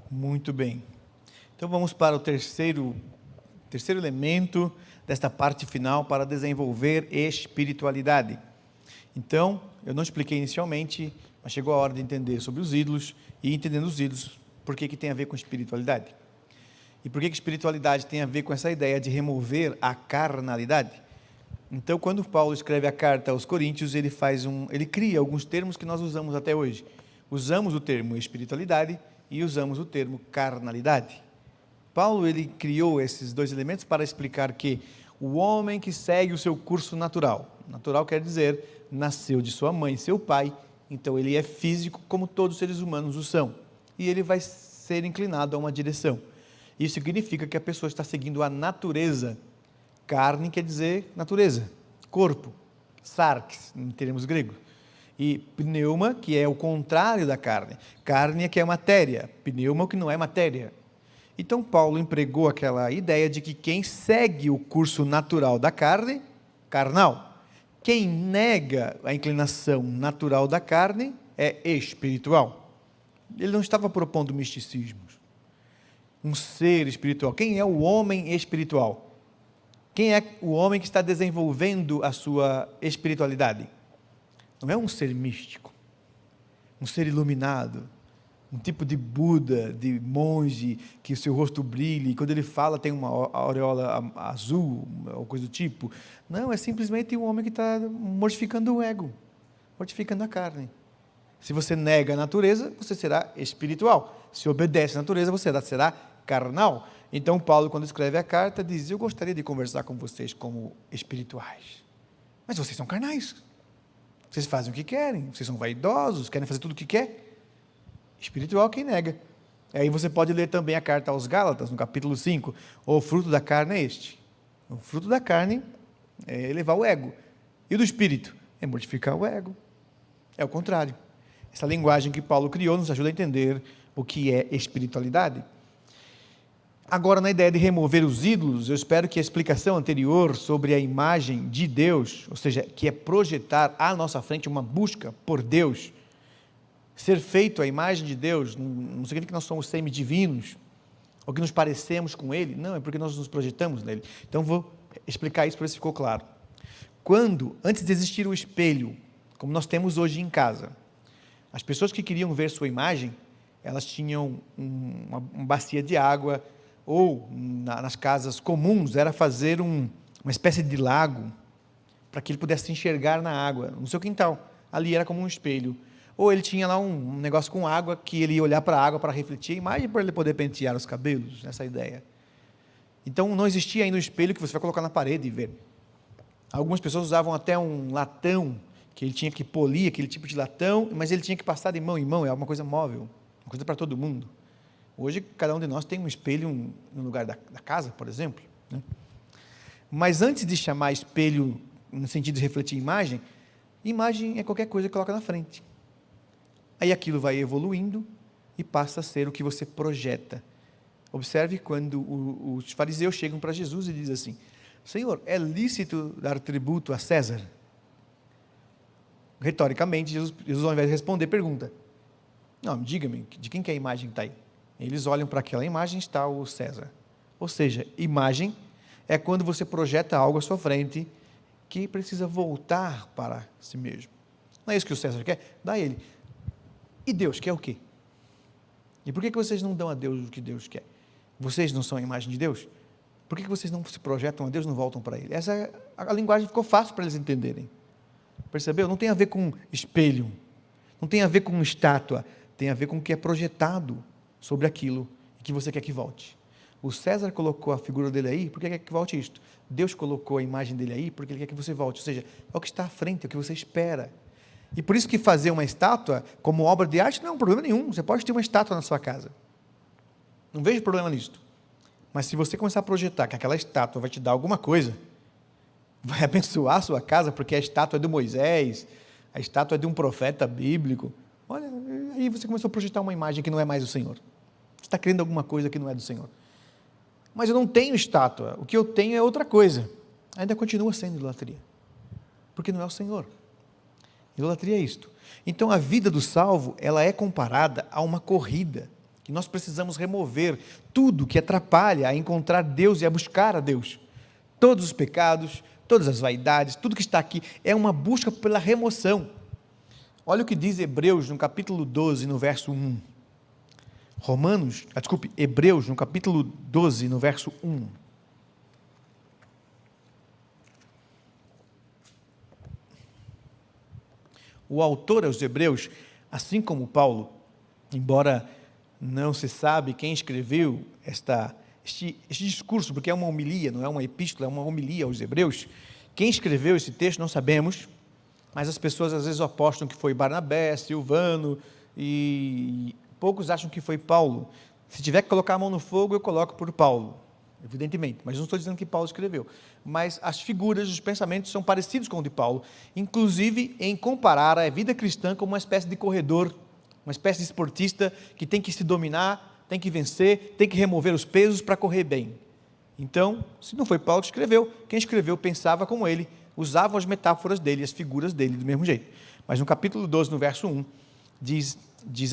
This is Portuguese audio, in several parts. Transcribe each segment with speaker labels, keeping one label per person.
Speaker 1: Muito bem. Então vamos para o terceiro elemento desta parte final para desenvolver espiritualidade. Então, eu não expliquei inicialmente, mas chegou a hora de entender sobre os ídolos e entendendo os ídolos, por que tem a ver com espiritualidade. E por que espiritualidade tem a ver com essa ideia de remover a carnalidade? Então, quando Paulo escreve a carta aos Coríntios, ele cria alguns termos que nós usamos até hoje. Usamos o termo espiritualidade e usamos o termo carnalidade. Paulo, ele criou esses dois elementos para explicar que o homem que segue o seu curso natural quer dizer, nasceu de sua mãe e seu pai, então ele é físico como todos os seres humanos o são, e ele vai ser inclinado a uma direção. Isso significa que a pessoa está seguindo a natureza. Carne quer dizer natureza, corpo, sarx, em termos gregos. E pneuma, que é o contrário da carne. Carne é que é matéria, pneuma que não é matéria. Então Paulo empregou aquela ideia de que quem segue o curso natural da carne, carnal. Quem nega a inclinação natural da carne é espiritual. Ele não estava propondo misticismo. Um ser espiritual. Quem é o homem espiritual? Quem é o homem que está desenvolvendo a sua espiritualidade? Não é um ser místico, um ser iluminado, um tipo de Buda, de monge, que o seu rosto brilha, e quando ele fala tem uma aureola azul, ou coisa do tipo. Não, é simplesmente um homem que está mortificando o ego, mortificando a carne. Se você nega a natureza, você será espiritual. Se obedece à natureza, você será carnal. Então, Paulo, quando escreve a carta, diz: eu gostaria de conversar com vocês como espirituais. Mas vocês são carnais. Vocês fazem o que querem. Vocês são vaidosos, querem fazer tudo o que quer. Espiritual quem nega. Aí você pode ler também a carta aos Gálatas, no capítulo 5. O fruto da carne é este. O fruto da carne é elevar o ego. E o do espírito? É mortificar o ego. É o contrário. Essa linguagem que Paulo criou nos ajuda a entender o que é espiritualidade. Agora, na ideia de remover os ídolos, eu espero que a explicação anterior sobre a imagem de Deus, ou seja, que é projetar à nossa frente uma busca por Deus, ser feito a imagem de Deus, não significa que nós somos semidivinos, ou que nos parecemos com Ele, não, é porque nós nos projetamos nele. Então, vou explicar isso para ver se ficou claro. Antes de existir o espelho, como nós temos hoje em casa, as pessoas que queriam ver sua imagem, elas tinham uma bacia de água, ou nas casas comuns, era fazer uma espécie de lago, para que ele pudesse enxergar na água, no seu quintal. Ali era como um espelho. Ou ele tinha lá um negócio com água, que ele ia olhar para a água para refletir a imagem, para ele poder pentear os cabelos, essa ideia. Então, não existia ainda um espelho que você vai colocar na parede e ver. Algumas pessoas usavam até um latão, que ele tinha que polir aquele tipo de latão, mas ele tinha que passar de mão em mão, é uma coisa móvel, uma coisa para todo mundo. Hoje, cada um de nós tem um espelho no lugar da casa, por exemplo, né? Mas antes de chamar espelho, no sentido de refletir imagem é qualquer coisa que coloca na frente. Aí aquilo vai evoluindo e passa a ser o que você projeta. Observe quando os fariseus chegam para Jesus e dizem assim: Senhor, é lícito dar tributo a César? Retoricamente, Jesus ao invés de responder, pergunta: não, diga-me, de quem que é a imagem que está aí? Eles olham para aquela imagem, está o César. Ou seja, imagem é quando você projeta algo à sua frente que precisa voltar para si mesmo. Não é isso que o César quer? Dá a ele. E Deus quer o quê? E por que vocês não dão a Deus o que Deus quer? Vocês não são a imagem de Deus? Por que vocês não se projetam a Deus e não voltam para Ele? A linguagem ficou fácil para eles entenderem. Percebeu? Não tem a ver com espelho, não tem a ver com estátua, tem a ver com o que é projetado sobre aquilo que você quer que volte. O César colocou a figura dele aí, porque quer que volte isto. Deus colocou a imagem dele aí, porque Ele quer que você volte. Ou seja, é o que está à frente, é o que você espera. E por isso que fazer uma estátua como obra de arte não é um problema nenhum. Você pode ter uma estátua na sua casa. Não vejo problema nisso. Mas se você começar a projetar que aquela estátua vai te dar alguma coisa, vai abençoar a sua casa, porque a estátua é de Moisés, a estátua é de um profeta bíblico, olha, aí você começou a projetar uma imagem que não é mais do Senhor. Você está querendo alguma coisa que não é do Senhor. Mas eu não tenho estátua, o que eu tenho é outra coisa. Ainda continua sendo idolatria, porque não é o Senhor. Idolatria é isto. Então a vida do salvo, ela é comparada a uma corrida, que nós precisamos remover tudo que atrapalha a encontrar Deus e a buscar a Deus. Todos os pecados, todas as vaidades, tudo que está aqui é uma busca pela remoção. Olha o que diz Hebreus no capítulo 12, no verso 1. Hebreus no capítulo 12, no verso 1. O autor aos Hebreus, assim como Paulo, embora não se sabe quem escreveu este discurso, porque é uma homilia, não é uma epístola, é uma homilia aos Hebreus. Quem escreveu esse texto não sabemos, mas as pessoas às vezes apostam que foi Barnabé, Silvano, e poucos acham que foi Paulo. Se tiver que colocar a mão no fogo, eu coloco por Paulo, evidentemente, mas não estou dizendo que Paulo escreveu. Mas as figuras, os pensamentos são parecidos com o de Paulo, inclusive em comparar a vida cristã como uma espécie de corredor, uma espécie de esportista que tem que se dominar, tem que vencer, tem que remover os pesos para correr bem. Então, se não foi Paulo que escreveu, quem escreveu pensava como ele, usava as metáforas dele, as figuras dele do mesmo jeito. Mas no capítulo 12, no verso 1, diz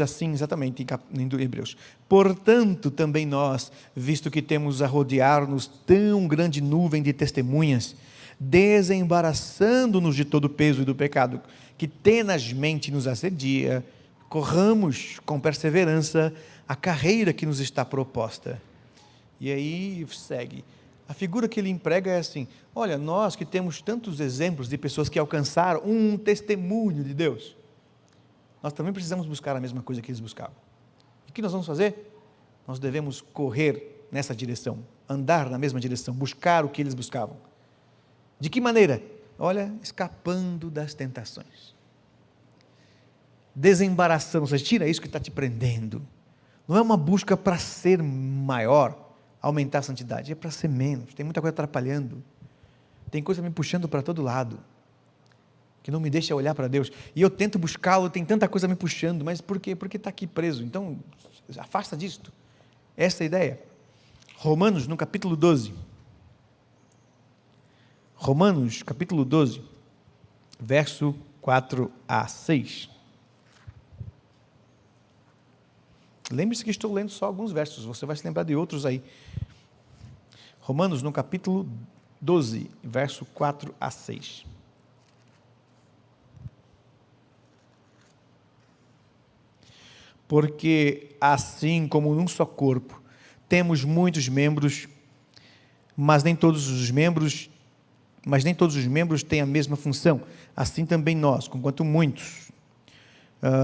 Speaker 1: assim exatamente em Hebreus: portanto também nós, visto que temos a rodear-nos tão grande nuvem de testemunhas, desembaraçando-nos de todo o peso e do pecado que tenazmente nos assedia, corramos com perseverança a carreira que nos está proposta. E aí segue. A figura que ele emprega é assim: olha, nós que temos tantos exemplos de pessoas que alcançaram um testemunho de Deus, nós também precisamos buscar a mesma coisa que eles buscavam. E o que nós vamos fazer? Nós devemos correr nessa direção, andar na mesma direção, buscar o que eles buscavam. De que maneira? Olha, escapando das tentações, desembaraçando, ou seja, tira isso que está te prendendo. Não é uma busca para ser maior, aumentar a santidade, é para ser menos. Tem muita coisa atrapalhando, tem coisa me puxando para todo lado, que não me deixa olhar para Deus, e eu tento buscá-lo, tem tanta coisa me puxando, mas por quê? Porque está aqui preso. Então, afasta disto. Essa é a ideia. Romanos, no capítulo 12, Romanos, capítulo 12, verso 4 a 6. Lembre-se que estou lendo só alguns versos, você vai se lembrar de outros aí. Romanos, no capítulo 12, verso 4 a 6. Porque assim como num só corpo temos muitos membros, mas nem todos os membros têm a mesma função, assim também nós, conquanto muitos,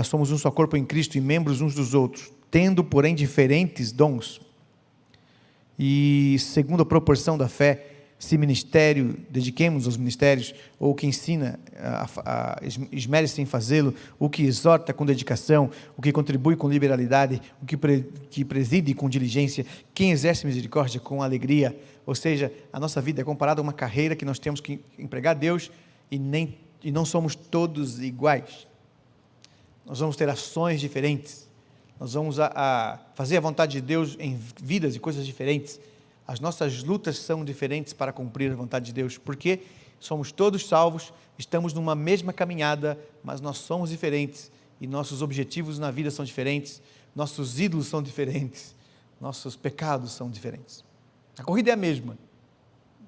Speaker 1: somos um só corpo em Cristo e membros uns dos outros, tendo, porém, diferentes dons, e segundo a proporção da fé, se ministério, dediquemos aos ministérios, ou o que ensina, esmere-se em fazê-lo, o que exorta com dedicação, o que contribui com liberalidade, o que preside com diligência, quem exerce misericórdia com alegria. Ou seja, a nossa vida é comparada a uma carreira que nós temos que empregar a Deus, e não somos todos iguais. Nós vamos ter ações diferentes, nós vamos fazer a vontade de Deus em vidas e coisas diferentes. As nossas lutas são diferentes para cumprir a vontade de Deus, porque somos todos salvos, estamos numa mesma caminhada, mas nós somos diferentes, e nossos objetivos na vida são diferentes, nossos ídolos são diferentes, nossos pecados são diferentes. A corrida é a mesma,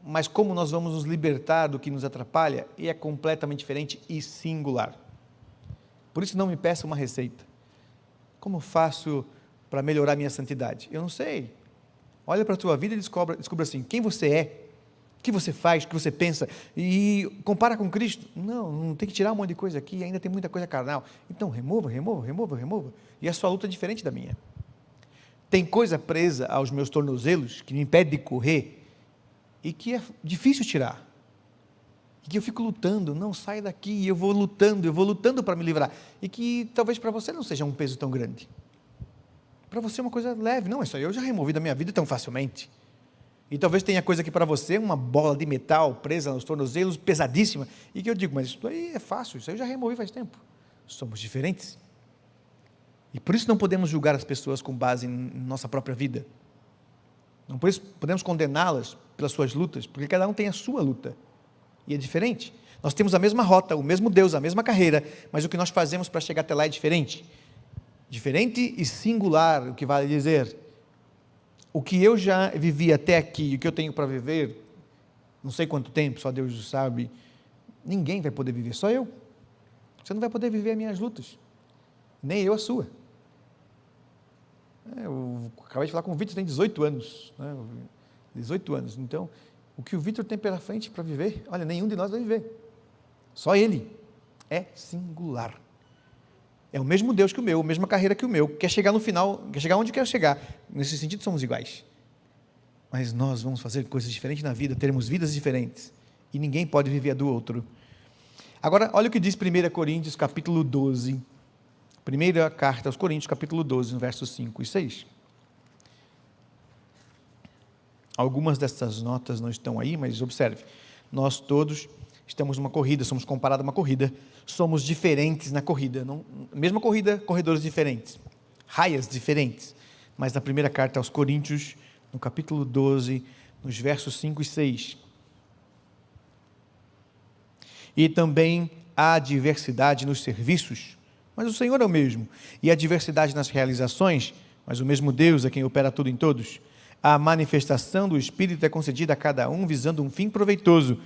Speaker 1: mas como nós vamos nos libertar do que nos atrapalha, é completamente diferente e singular. Por isso não me peça uma receita. Como faço para melhorar minha santidade? Eu não sei. Olha para a tua vida e descubra assim, quem você é, o que você faz, o que você pensa, e compara com Cristo. Não tem que tirar um monte de coisa aqui, ainda tem muita coisa carnal. Então remova, e a sua luta é diferente da minha. Tem coisa presa aos meus tornozelos, que me impede de correr, e que é difícil tirar, e que eu fico lutando, não, sai daqui, eu vou lutando para me livrar, e que talvez para você não seja um peso tão grande. Para você é uma coisa leve. Não, isso aí eu já removi da minha vida tão facilmente. E talvez tenha coisa que para você, uma bola de metal presa nos tornozelos, pesadíssima, e que eu digo, mas isso aí é fácil, isso aí eu já removi faz tempo. Somos diferentes. E por isso não podemos julgar as pessoas com base em nossa própria vida. Não podemos condená-las pelas suas lutas, porque cada um tem a sua luta. E é diferente. Nós temos a mesma rota, o mesmo Deus, a mesma carreira, mas o que nós fazemos para chegar até lá é diferente. Diferente e singular, o que vale dizer. O que eu já vivi até aqui, o que eu tenho para viver, não sei quanto tempo, só Deus sabe, ninguém vai poder viver, só eu. Você não vai poder viver as minhas lutas, nem eu a sua. Eu acabei de falar com o Vitor, tem 18 anos, né? 18 anos, então, o que o Vitor tem pela frente para viver, olha, nenhum de nós vai viver, só ele, é singular. É o mesmo Deus que o meu, a mesma carreira que o meu, quer chegar no final, quer chegar onde quer chegar, nesse sentido somos iguais, mas nós vamos fazer coisas diferentes na vida, teremos vidas diferentes, e ninguém pode viver a do outro. Agora, olha o que diz 1 Coríntios, capítulo 12, primeira carta aos Coríntios, capítulo 12, versos 5 e 6. Algumas dessas notas não estão aí, mas observe, nós todos estamos numa corrida, somos comparados a uma corrida, somos diferentes na corrida, não, mesma corrida, corredores diferentes, raias diferentes, mas na primeira carta aos Coríntios, no capítulo 12, nos versos 5 e 6, e também há diversidade nos serviços, mas o Senhor é o mesmo, e a diversidade nas realizações, mas o mesmo Deus é quem opera tudo em todos. A manifestação do Espírito é concedida a cada um visando um fim proveitoso,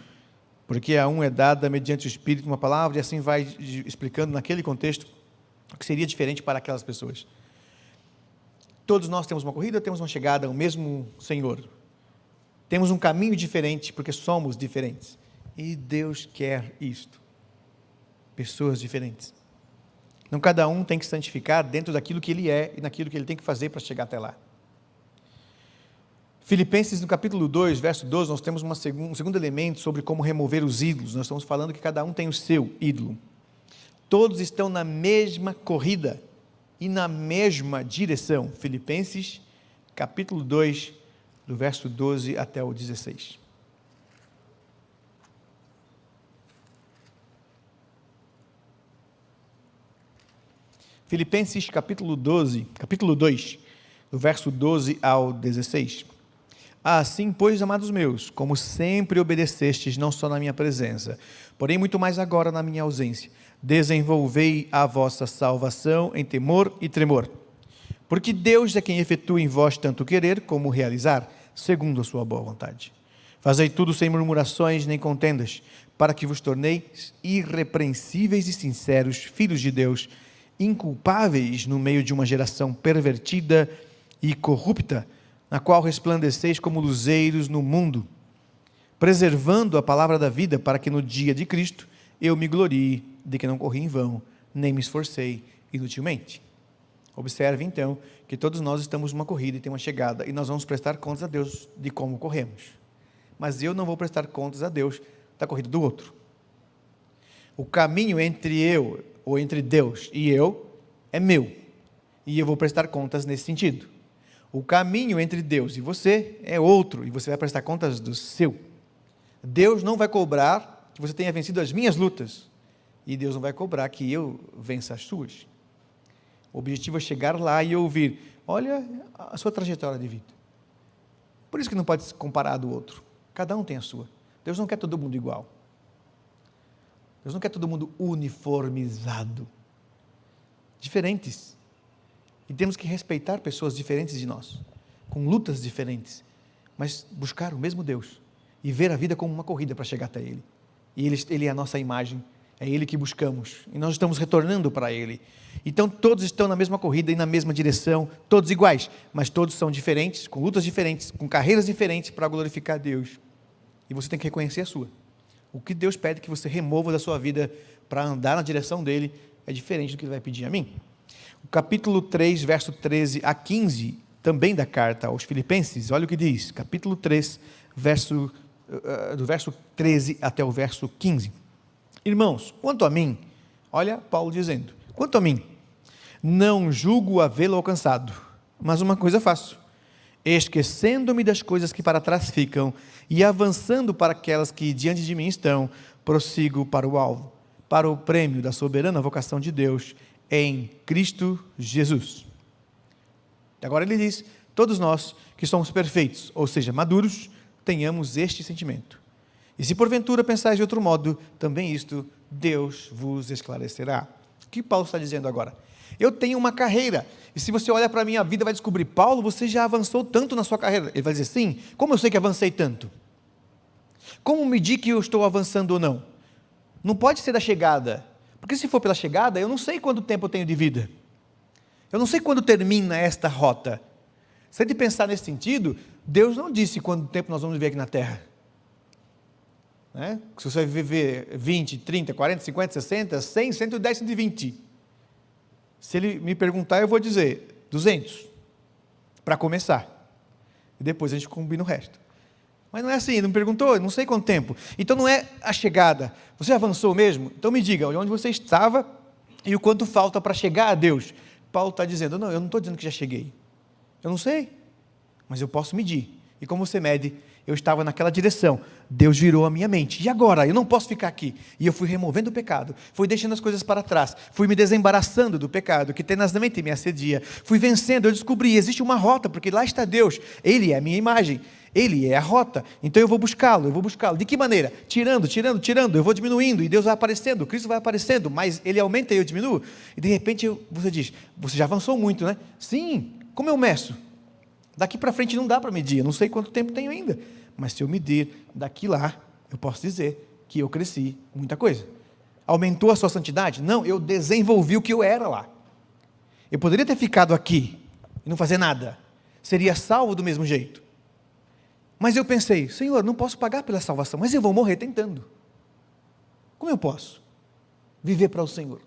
Speaker 1: porque a um é dada mediante o Espírito uma palavra, e assim vai explicando naquele contexto o que seria diferente para aquelas pessoas. Todos nós temos uma corrida, temos uma chegada, o mesmo Senhor. Temos um caminho diferente, porque somos diferentes. E Deus quer isto. Pessoas diferentes. Não cada um tem que se santificar dentro daquilo que ele é e naquilo que ele tem que fazer para chegar até lá. Filipenses, no capítulo 2, verso 12, nós temos um segundo elemento sobre como remover os ídolos. Nós estamos falando que cada um tem o seu ídolo. Todos estão na mesma corrida e na mesma direção. Filipenses, capítulo 2, do verso 12 até o 16. Filipenses, capítulo 2, do verso 12 ao 16. Assim, pois, amados meus, como sempre obedecestes, não só na minha presença, porém muito mais agora na minha ausência, desenvolvei a vossa salvação em temor e tremor. Porque Deus é quem efetua em vós tanto querer como realizar, segundo a sua boa vontade. Fazei tudo sem murmurações nem contendas, para que vos torneis irrepreensíveis e sinceros, filhos de Deus, inculpáveis no meio de uma geração pervertida e corrupta, na qual resplandeceis como luzeiros no mundo, preservando a palavra da vida, para que no dia de Cristo eu me glorie de que não corri em vão, nem me esforcei inutilmente. Observe então que todos nós estamos numa corrida e tem uma chegada, e nós vamos prestar contas a Deus de como corremos. Mas eu não vou prestar contas a Deus da corrida do outro. O caminho entre eu, ou entre Deus e eu, é meu, e eu vou prestar contas nesse sentido. O caminho entre Deus e você é outro, e você vai prestar contas do seu. Deus não vai cobrar que você tenha vencido as minhas lutas, e Deus não vai cobrar que eu vença as suas. O objetivo é chegar lá e ouvir, olha a sua trajetória de vida. Por isso que não pode se comparar do outro. Cada um tem a sua. Deus não quer todo mundo igual. Deus não quer todo mundo uniformizado. Diferentes. E temos que respeitar pessoas diferentes de nós, com lutas diferentes, mas buscar o mesmo Deus e ver a vida como uma corrida para chegar até Ele. E Ele é a nossa imagem, é Ele que buscamos, e nós estamos retornando para Ele. Então todos estão na mesma corrida e na mesma direção, todos iguais, mas todos são diferentes, com lutas diferentes, com carreiras diferentes para glorificar Deus. E você tem que reconhecer a sua. O que Deus pede que você remova da sua vida para andar na direção dEle é diferente do que Ele vai pedir a mim. O capítulo 3, verso 13 a 15, também da carta aos Filipenses, olha o que diz, capítulo 3, do verso 13 até o verso 15. Irmãos, quanto a mim, olha Paulo dizendo, quanto a mim, não julgo havê-lo alcançado, mas uma coisa faço, esquecendo-me das coisas que para trás ficam e avançando para aquelas que diante de mim estão, prossigo para o alvo, para o prêmio da soberana vocação de Deus em Cristo Jesus. Agora ele diz, todos nós que somos perfeitos, ou seja, maduros, tenhamos este sentimento. E se porventura pensais de outro modo, também isto Deus vos esclarecerá. O que Paulo está dizendo agora? Eu tenho uma carreira. E se você olha para a minha vida, vai descobrir, Paulo, você já avançou tanto na sua carreira. Ele vai dizer, sim, como eu sei que avancei tanto? Como medir que eu estou avançando ou não? Não pode ser da chegada, porque se for pela chegada, eu não sei quanto tempo eu tenho de vida. Eu não sei quando termina esta rota. Se a gente pensar nesse sentido, Deus não disse quanto tempo nós vamos viver aqui na Terra. Né? Se você vai viver 20, 30, 40, 50, 60, 100, 110, 120. Se ele me perguntar, eu vou dizer 200, para começar. E depois a gente combina o resto. Mas não é assim, ele me perguntou, não sei quanto tempo. Então não é a chegada. Você avançou mesmo? Então me diga, onde você estava e o quanto falta para chegar a Deus. Paulo está dizendo, não, eu não estou dizendo que já cheguei. Eu não sei, mas eu posso medir. E como você mede? Eu estava naquela direção, Deus virou a minha mente, e agora? Eu não posso ficar aqui, e eu fui removendo o pecado, fui deixando as coisas para trás, fui me desembaraçando do pecado, que tenazmente me assedia, fui vencendo, eu descobri, existe uma rota, porque lá está Deus, Ele é a minha imagem, Ele é a rota, então eu vou buscá-lo, de que maneira? Tirando, eu vou diminuindo, e Deus vai aparecendo, Cristo vai aparecendo, mas Ele aumenta e eu diminuo, e de repente você diz, você já avançou muito, né? Sim, como eu meço? Daqui para frente não dá para medir, eu não sei quanto tempo tenho ainda, mas se eu medir daqui lá, eu posso dizer que eu cresci muita coisa. Aumentou a sua santidade? Não, eu desenvolvi o que eu era lá. Eu poderia ter ficado aqui e não fazer nada, seria salvo do mesmo jeito. Mas eu pensei, Senhor, não posso pagar pela salvação, mas eu vou morrer tentando. Como eu posso viver para o Senhor?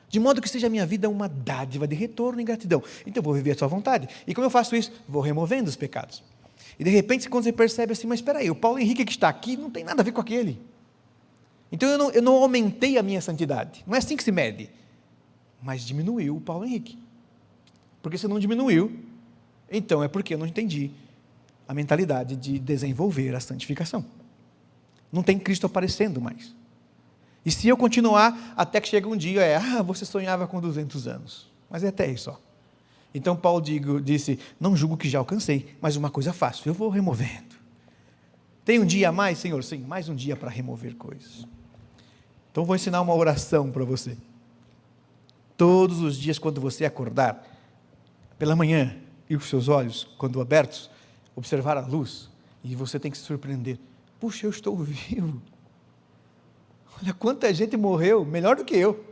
Speaker 1: De modo que seja a minha vida uma dádiva de retorno e gratidão. Então eu vou viver a sua vontade. E como eu faço isso? Vou removendo os pecados. E de repente, quando você percebe assim, mas espera aí, o Paulo Henrique que está aqui não tem nada a ver com aquele. Então eu não aumentei a minha santidade. Não é assim que se mede. Mas diminuiu o Paulo Henrique. Porque se não diminuiu, então é porque eu não entendi a mentalidade de desenvolver a santificação. Não tem Cristo aparecendo mais. E se eu continuar, até que chega um dia, você sonhava com 200 anos. Mas é até aí só. Então Paulo disse, não julgo que já alcancei, mas uma coisa faço, eu vou removendo. Tem um dia a mais, Senhor? Sim, mais um dia para remover coisas. Então vou ensinar uma oração para você. Todos os dias, quando você acordar, pela manhã, e os seus olhos, quando abertos, observar a luz, e você tem que se surpreender. Puxa, eu estou vivo. Olha quanta gente morreu, melhor do que eu.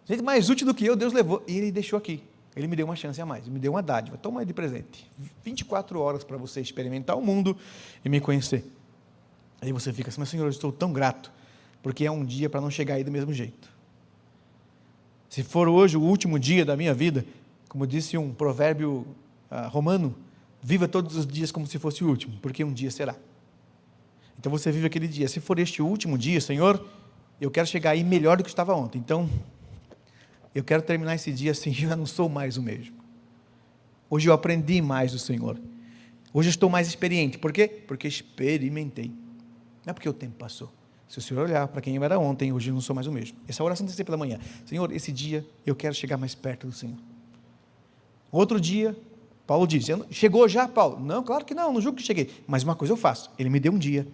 Speaker 1: Gente mais útil do que eu, Deus levou. E Ele deixou aqui. Ele me deu uma chance a mais, me deu uma dádiva. Toma aí de presente. 24 horas para você experimentar o mundo e me conhecer. Aí você fica assim, mas Senhor, eu estou tão grato, porque é um dia para não chegar aí do mesmo jeito. Se for hoje o último dia da minha vida, como disse um provérbio romano, viva todos os dias como se fosse o último, porque um dia será. Então você vive aquele dia. Se for este o último dia, Senhor, eu quero chegar aí melhor do que estava ontem. Então, eu quero terminar esse dia assim, eu já não sou mais o mesmo. Hoje eu aprendi mais do Senhor. Hoje eu estou mais experiente. Por quê? Porque experimentei. Não é porque o tempo passou. Se o Senhor olhar para quem eu era ontem, hoje eu não sou mais o mesmo. Essa oração tem que ser pela manhã. Senhor, esse dia eu quero chegar mais perto do Senhor. Outro dia, Paulo diz, chegou já, Paulo? Não, claro que não julgo que cheguei. Mas uma coisa eu faço, Ele me deu um dia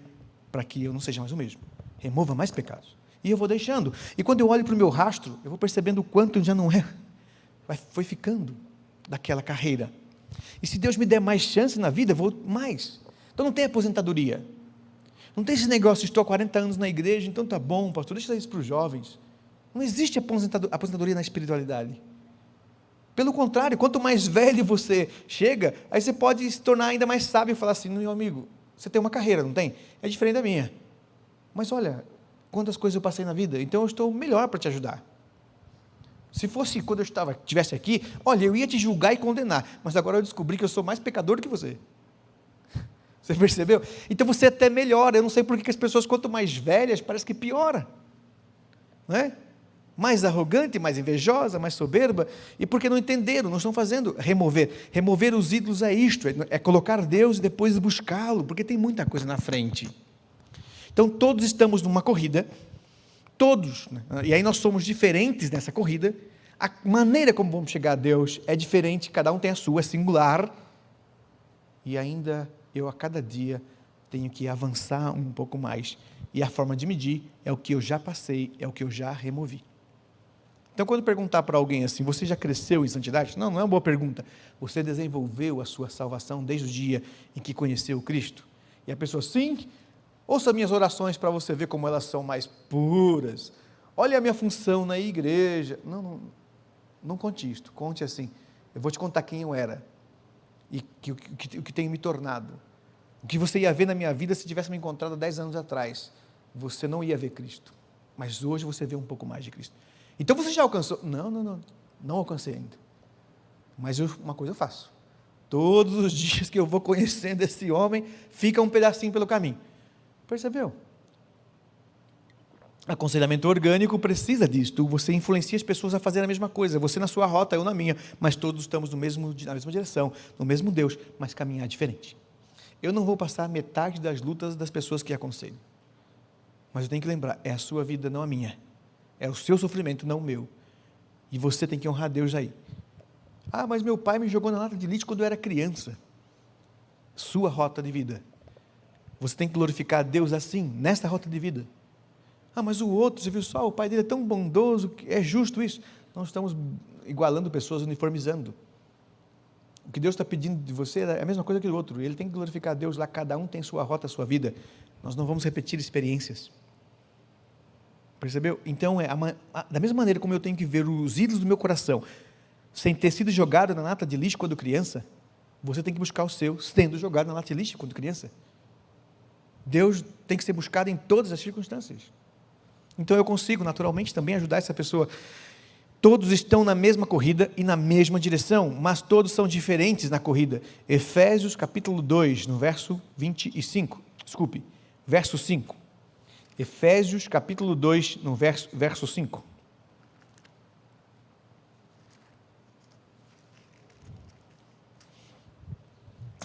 Speaker 1: para que eu não seja mais o mesmo. Remova mais pecados. E eu vou deixando. E quando eu olho para o meu rastro, eu vou percebendo o quanto já não é. Foi ficando daquela carreira. E se Deus me der mais chance na vida, eu vou mais. Então não tem aposentadoria. Não tem esse negócio, estou há 40 anos na igreja, então tá bom, pastor, deixa isso para os jovens. Não existe aposentadoria na espiritualidade. Pelo contrário, quanto mais velho você chega, aí você pode se tornar ainda mais sábio e falar assim, meu amigo, você tem uma carreira, não tem? É diferente da minha. Mas olha, quantas coisas eu passei na vida, então eu estou melhor para te ajudar. Se fosse quando eu estivesse aqui, olha, eu ia te julgar e condenar, mas agora eu descobri que eu sou mais pecador do que você. Você percebeu? Então você é até melhor. Eu não sei por que as pessoas, quanto mais velhas, parece que piora. Não é? Mais arrogante, mais invejosa, mais soberba, e porque não entenderam, não estão fazendo remover os ídolos é isto, é colocar Deus e depois buscá-lo, porque tem muita coisa na frente. Então todos estamos numa corrida, todos, né? E aí nós somos diferentes nessa corrida, a maneira como vamos chegar a Deus é diferente, cada um tem a sua, é singular, e ainda eu a cada dia tenho que avançar um pouco mais, e a forma de medir é o que eu já passei, é o que eu já removi. Então, quando perguntar para alguém assim, você já cresceu em santidade? Não, não é uma boa pergunta. Você desenvolveu a sua salvação desde o dia em que conheceu Cristo? E a pessoa, sim, ouça minhas orações para você ver como elas são mais puras. Olha a minha função na igreja. Não conte isto, conte assim, eu vou te contar quem eu era e o que tenho me tornado. O que você ia ver na minha vida se tivesse me encontrado há 10 anos atrás. Você não ia ver Cristo, mas hoje você vê um pouco mais de Cristo. Então você já alcançou? Não alcancei ainda. Mas uma coisa eu faço. Todos os dias que eu vou conhecendo esse homem, fica um pedacinho pelo caminho. Percebeu? Aconselhamento orgânico precisa disso. Você influencia as pessoas a fazer a mesma coisa. Você na sua rota, eu na minha, mas todos estamos na mesma direção, no mesmo Deus, mas caminhar diferente. Eu não vou passar metade das lutas das pessoas que aconselho. Mas eu tenho que lembrar, é a sua vida, não a minha. É o seu sofrimento, não o meu. E você tem que honrar Deus aí. Ah, mas meu pai me jogou na lata de lixo quando eu era criança. Sua rota de vida. Você tem que glorificar a Deus assim, nesta rota de vida. Ah, mas o outro, você viu só, o pai dele é tão bondoso, é justo isso? Nós estamos igualando pessoas, uniformizando. O que Deus está pedindo de você é a mesma coisa que o outro. Ele tem que glorificar a Deus lá, cada um tem sua rota, sua vida. Nós não vamos repetir experiências. Percebeu? Então, da mesma maneira como eu tenho que ver os ídolos do meu coração, sem ter sido jogado na lata de lixo quando criança, você tem que buscar o seu, sendo jogado na lata de lixo quando criança. Deus tem que ser buscado em todas as circunstâncias. Então eu consigo naturalmente também ajudar essa pessoa. Todos estão na mesma corrida e na mesma direção, mas todos são diferentes na corrida. Efésios capítulo 2, no verso 25, verso 5. Efésios capítulo 2, no verso 5.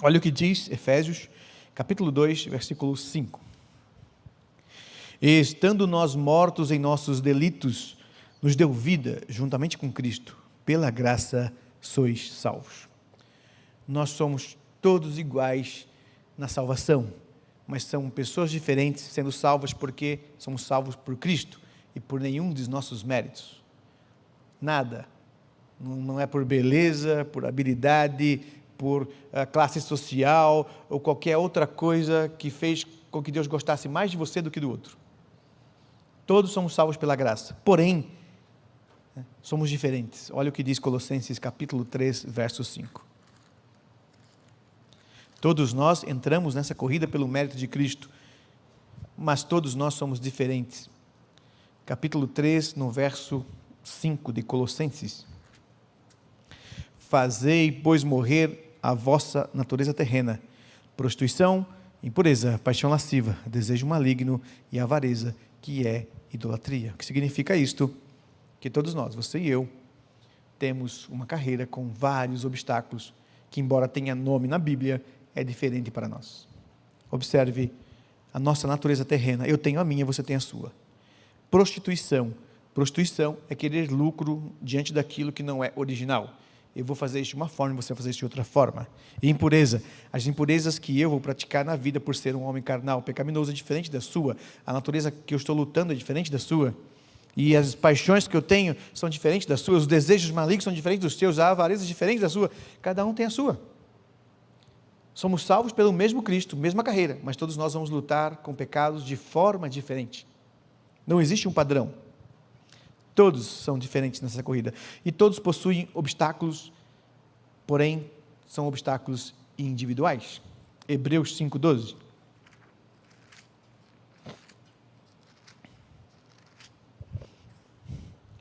Speaker 1: Olha o que diz Efésios capítulo 2, versículo 5. E estando nós mortos em nossos delitos, nos deu vida juntamente com Cristo. Pela graça sois salvos. Nós somos todos iguais na salvação, mas são pessoas diferentes sendo salvas porque somos salvos por Cristo e por nenhum dos nossos méritos. Nada. Não é por beleza, por habilidade, por classe social ou qualquer outra coisa que fez com que Deus gostasse mais de você do que do outro. Todos somos salvos pela graça, porém, somos diferentes. Olha o que diz Colossenses capítulo 3, verso 5. Todos nós entramos nessa corrida pelo mérito de Cristo, mas todos nós somos diferentes. Capítulo 3, no verso 5 de Colossenses. Fazei, pois, morrer a vossa natureza terrena, prostituição, impureza, paixão lasciva, desejo maligno e avareza, que é idolatria. O que significa isto? Que todos nós, você e eu, temos uma carreira com vários obstáculos, que embora tenha nome na Bíblia, é diferente para nós. Observe a nossa natureza terrena. Eu tenho a minha, você tem a sua. Prostituição. Prostituição é querer lucro diante daquilo que não é original. Eu vou fazer isso de uma forma e você vai fazer isso de outra forma. E impureza. As impurezas que eu vou praticar na vida por ser um homem carnal, pecaminoso, é diferente da sua. A natureza que eu estou lutando é diferente da sua. E as paixões que eu tenho são diferentes das suas. Os desejos malignos são diferentes dos seus. A avareza é diferente da sua. Cada um tem a sua. Somos salvos pelo mesmo Cristo, mesma carreira, mas todos nós vamos lutar com pecados de forma diferente. Não existe um padrão. Todos são diferentes nessa corrida. E todos possuem obstáculos, porém, são obstáculos individuais. Hebreus 5,12.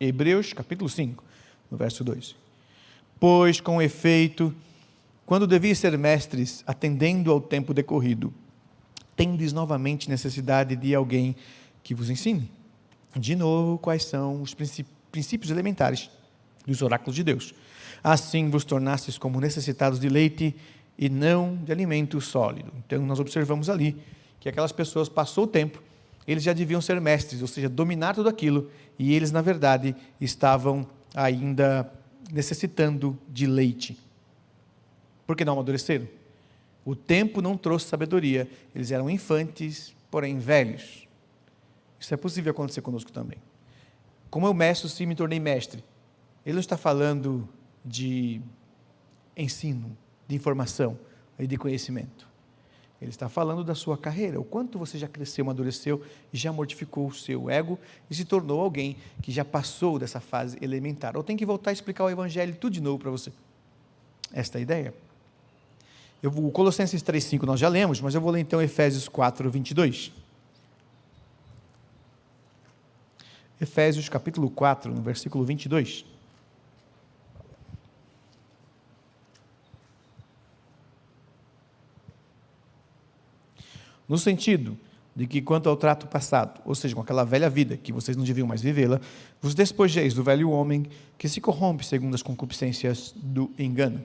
Speaker 1: Hebreus, capítulo 5, no verso 2. Pois, com efeito, quando devias ser mestres, atendendo ao tempo decorrido, tendes novamente necessidade de alguém que vos ensine. De novo, quais são os princípios elementares dos oráculos de Deus. Assim vos tornastes como necessitados de leite e não de alimento sólido. Então, nós observamos ali que aquelas pessoas, passou o tempo, eles já deviam ser mestres, ou seja, dominar tudo aquilo, e eles, na verdade, estavam ainda necessitando de leite. Por que não amadureceram? O tempo não trouxe sabedoria, eles eram infantes, porém velhos. Isso é possível acontecer conosco também. como eu mestro se me tornei mestre. Ele não está falando de ensino, de informação e de conhecimento. Ele está falando da sua carreira, o quanto você já cresceu, amadureceu e já mortificou o seu ego e se tornou alguém que já passou dessa fase elementar. Eu tenho que voltar a explicar o Evangelho tudo de novo para você. Esta é a ideia. O Colossenses 3,5 nós já lemos, mas eu vou ler então Efésios 4:22. Efésios capítulo 4, no versículo 22. No sentido de que quanto ao trato passado, ou seja, com aquela velha vida que vocês não deviam mais vivê-la, vos despojeis do velho homem que se corrompe segundo as concupiscências do engano.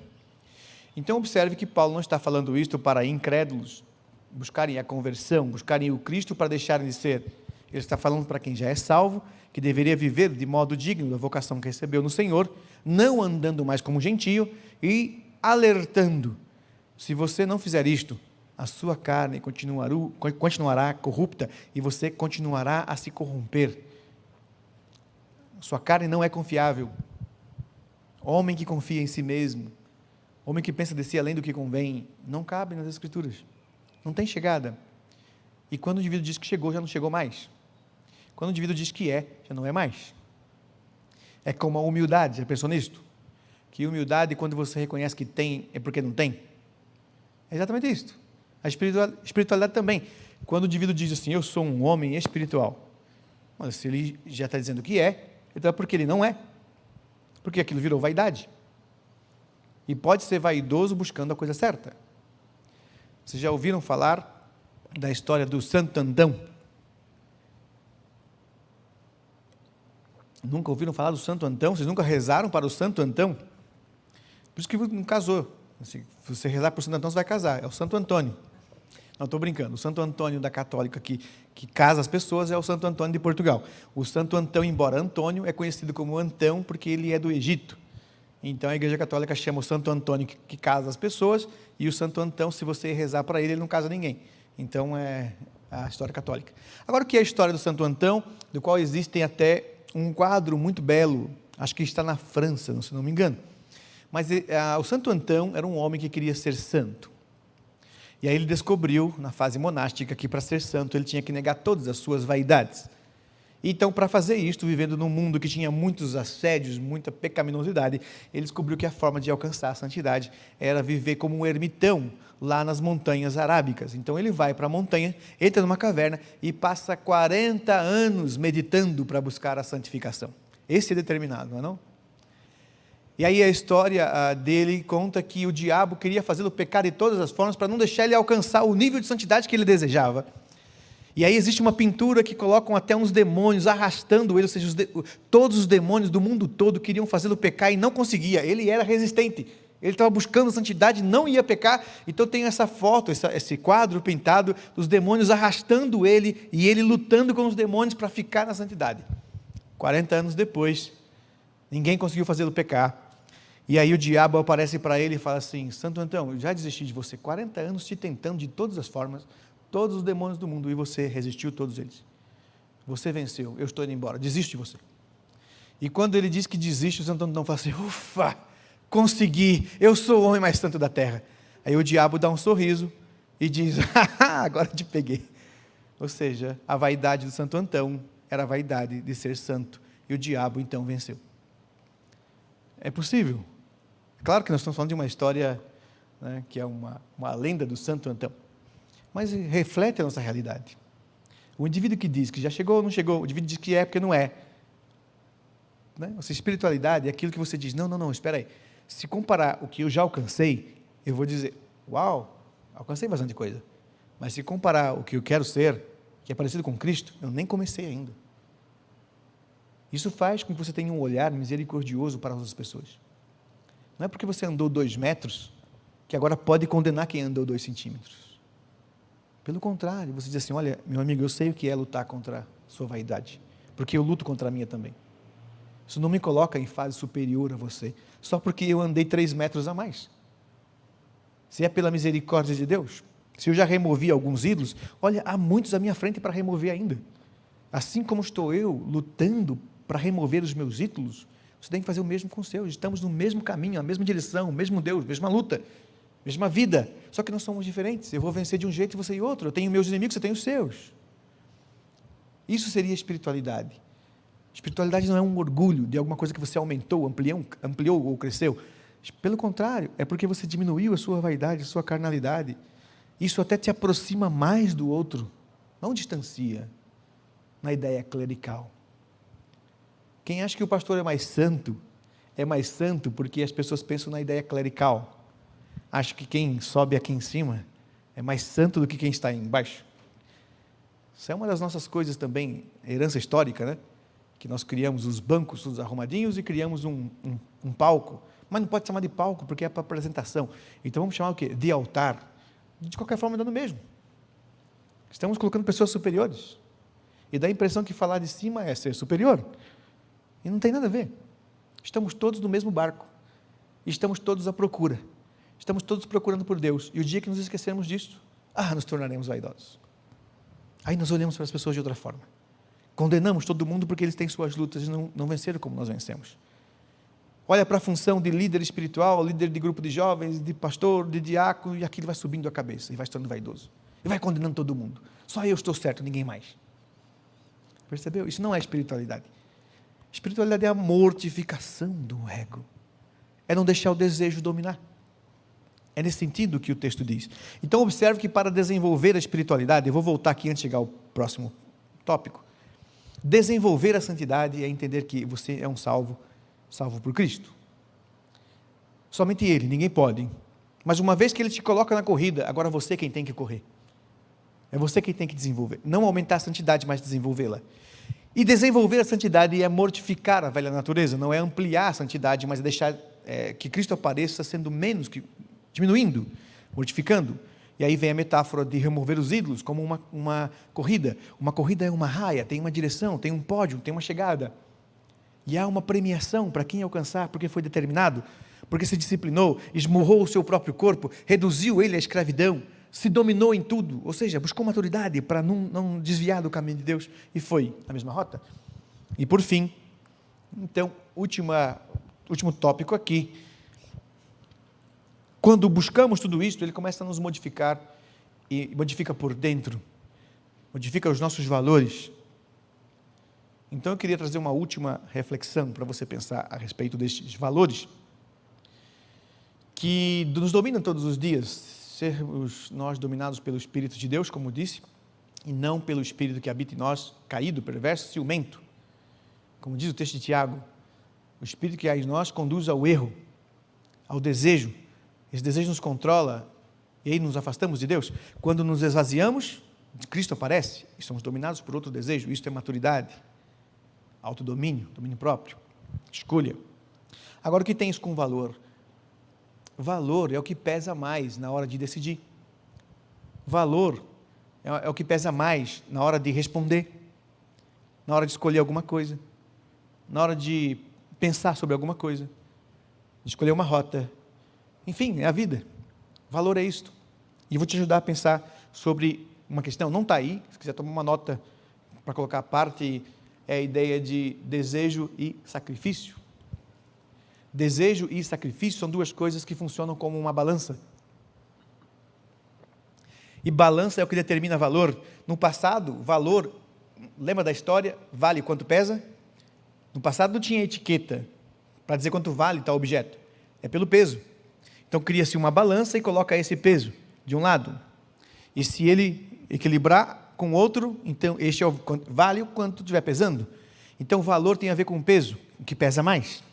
Speaker 1: Então observe que Paulo não está falando isto para incrédulos buscarem a conversão, buscarem o Cristo para deixarem de ser. Ele está falando para quem já é salvo, que deveria viver de modo digno da vocação que recebeu no Senhor, não andando mais como gentio e alertando, se você não fizer isto, a sua carne continuará corrupta e você continuará a se corromper. Sua carne não é confiável. Homem que confia em si mesmo, homem que pensa de si além do que convém, não cabe nas Escrituras. Não tem chegada. E quando o indivíduo diz que chegou, já não chegou mais. Quando o indivíduo diz que é, já não é mais. É como a humildade, já pensou nisto? Que humildade, quando você reconhece que tem, é porque não tem. É exatamente isso. A espiritualidade também. Quando o indivíduo diz assim, eu sou um homem espiritual. Mas se ele já está dizendo que é, então é porque ele não é. Porque aquilo virou vaidade. E pode ser vaidoso buscando a coisa certa. Vocês já ouviram falar da história do Santo Antão? Nunca ouviram falar do Santo Antão? Vocês nunca rezaram para o Santo Antão? Por isso que não casou. Se você rezar para o Santo Antão, você vai casar. É o Santo Antônio. Não, estou brincando. O Santo Antônio da Católica que casa as pessoas é o Santo Antônio de Portugal. O Santo Antão, embora Antônio, é conhecido como Antão porque ele é do Egito. Então a Igreja Católica chama o Santo Antônio que casa as pessoas e o Santo Antão, se você rezar para ele, ele não casa ninguém. Então é a história católica. Agora, o que é a história do Santo Antão, do qual existem até um quadro muito belo, acho que está na França, se não me engano. Mas o Santo Antão era um homem que queria ser santo. E aí ele descobriu, na fase monástica, que para ser santo ele tinha que negar todas as suas vaidades. Então, para fazer isto, vivendo num mundo que tinha muitos assédios, muita pecaminosidade, ele descobriu que a forma de alcançar a santidade era viver como um ermitão lá nas montanhas arábicas. Então ele vai para a montanha, entra numa caverna e passa 40 anos meditando para buscar a santificação. Esse é determinado, não é não? E aí a história dele conta que o diabo queria fazê-lo pecar de todas as formas para não deixar ele alcançar o nível de santidade que ele desejava. E aí existe uma pintura que colocam até uns demônios arrastando ele, ou seja, todos os demônios do mundo todo queriam fazê-lo pecar e não conseguia. Ele era resistente. Ele estava buscando santidade, não ia pecar. Então tem essa foto, esse quadro pintado dos demônios arrastando ele e ele lutando com os demônios para ficar na santidade. 40 anos depois, ninguém conseguiu fazê-lo pecar. E aí o diabo aparece para ele e fala assim, Santo Antão, eu já desisti de você, 40 anos te tentando de todas as formas, todos os demônios do mundo, e você resistiu todos eles. Você venceu, eu estou indo embora, desisto de você. E quando ele diz que desiste, o Santo Antão fala assim, ufa, consegui, eu sou o homem mais santo da terra. Aí o diabo dá um sorriso e diz, agora te peguei. Ou seja, a vaidade do Santo Antão era a vaidade de ser santo, e o diabo então venceu. É possível. Claro que nós estamos falando de uma história, né, que é uma lenda do Santo Antão, mas reflete a nossa realidade. O indivíduo que diz que já chegou ou não chegou, o indivíduo diz que é porque não é. Né? Essa espiritualidade é aquilo que você diz, não, espera aí. Se comparar o que eu já alcancei, eu vou dizer, uau, alcancei bastante coisa. Mas se comparar o que eu quero ser, que é parecido com Cristo, eu nem comecei ainda. Isso faz com que você tenha um olhar misericordioso para as outras pessoas. Não é porque você andou 2 metros, que agora pode condenar quem andou 2 centímetros. Pelo contrário, você diz assim, olha, meu amigo, eu sei o que é lutar contra a sua vaidade, porque eu luto contra a minha também. Isso não me coloca em fase superior a você, só porque eu andei 3 metros a mais. Se é pela misericórdia de Deus, se eu já removi alguns ídolos, olha, há muitos à minha frente para remover ainda. Assim como estou eu lutando para remover os meus ídolos, você tem que fazer o mesmo com os seus. Estamos no mesmo caminho, a mesma direção, o mesmo Deus, mesma luta, mesma vida, só que nós somos diferentes. Eu vou vencer de um jeito e você de outro. Eu tenho meus inimigos, você tem os seus. Isso seria espiritualidade. Espiritualidade não é um orgulho de alguma coisa que você aumentou, ampliou ou cresceu. Pelo contrário, é porque você diminuiu a sua vaidade, a sua carnalidade. Isso até te aproxima mais do outro, não distancia, na ideia clerical. Quem acha que o pastor é mais santo porque as pessoas pensam na ideia clerical. Acho que quem sobe aqui em cima é mais santo do que quem está aí embaixo. Isso é uma das nossas coisas também, herança histórica, né? Que nós criamos os bancos todos arrumadinhos e criamos um palco, mas não pode chamar de palco porque é para apresentação. Então vamos chamar o quê? De altar. De qualquer forma dá no mesmo. Estamos colocando pessoas superiores. E dá a impressão que falar de cima é ser superior. E não tem nada a ver. Estamos todos no mesmo barco. Estamos todos à procura. Estamos todos procurando por Deus. E o dia que nos esquecermos disso, nos tornaremos vaidosos. Aí nós olhamos para as pessoas de outra forma. Condenamos todo mundo porque eles têm suas lutas e não venceram como nós vencemos. Olha para a função de líder espiritual, líder de grupo de jovens, de pastor, de diácono, e aquilo vai subindo a cabeça e vai se tornando vaidoso. E vai condenando todo mundo. Só eu estou certo, ninguém mais. Percebeu? Isso não é espiritualidade. Espiritualidade é a mortificação do ego. É não deixar o desejo dominar. É nesse sentido que o texto diz. Então observe que para desenvolver a espiritualidade, eu vou voltar aqui antes de chegar ao próximo tópico, desenvolver a santidade é entender que você é um salvo por Cristo. Somente Ele, ninguém pode. Mas uma vez que Ele te coloca na corrida, agora você quem tem que correr. É você quem tem que desenvolver. Não aumentar a santidade, mas desenvolvê-la. E desenvolver a santidade é mortificar a velha natureza, não é ampliar a santidade, mas é deixar que Cristo apareça sendo menos, diminuindo, mortificando. E aí vem a metáfora de remover os ídolos, como uma corrida. Uma corrida é uma raia, tem uma direção, tem um pódio, tem uma chegada. E há uma premiação para quem alcançar, porque foi determinado, porque se disciplinou, esmurrou o seu próprio corpo, reduziu ele à escravidão, se dominou em tudo, ou seja, buscou maturidade para não desviar do caminho de Deus, e foi na mesma rota. E por fim, então, último tópico aqui, quando buscamos tudo isso, ele começa a nos modificar, e modifica por dentro, modifica os nossos valores. Então eu queria trazer uma última reflexão para você pensar a respeito destes valores, que nos dominam todos os dias, sermos nós dominados pelo Espírito de Deus, como disse, e não pelo Espírito que habita em nós, caído, perverso, ciumento. Como diz o texto de Tiago, o Espírito que há em nós conduz ao erro, ao desejo. Esse desejo nos controla e aí nos afastamos de Deus. Quando nos esvaziamos, Cristo aparece e somos dominados por outro desejo. Isto é maturidade, autodomínio, domínio próprio, escolha. Agora, o que tem isso com valor? Valor é o que pesa mais na hora de decidir. Valor é o que pesa mais na hora de responder, na hora de escolher alguma coisa, na hora de pensar sobre alguma coisa, de escolher uma rota. Enfim, é a vida. Valor é isto. E eu vou te ajudar a pensar sobre uma questão. Não está aí, se quiser tomar uma nota para colocar à parte, é a ideia de desejo e sacrifício. Desejo e sacrifício são duas coisas que funcionam como uma balança. E balança é o que determina valor. No passado, valor, lembra da história? Vale quanto pesa? No passado não tinha etiqueta para dizer quanto vale tal objeto. É pelo peso. Então cria-se uma balança e coloca esse peso de um lado. E se ele equilibrar com outro, então este vale o quanto estiver pesando. Então o valor tem a ver com o peso, o que pesa mais.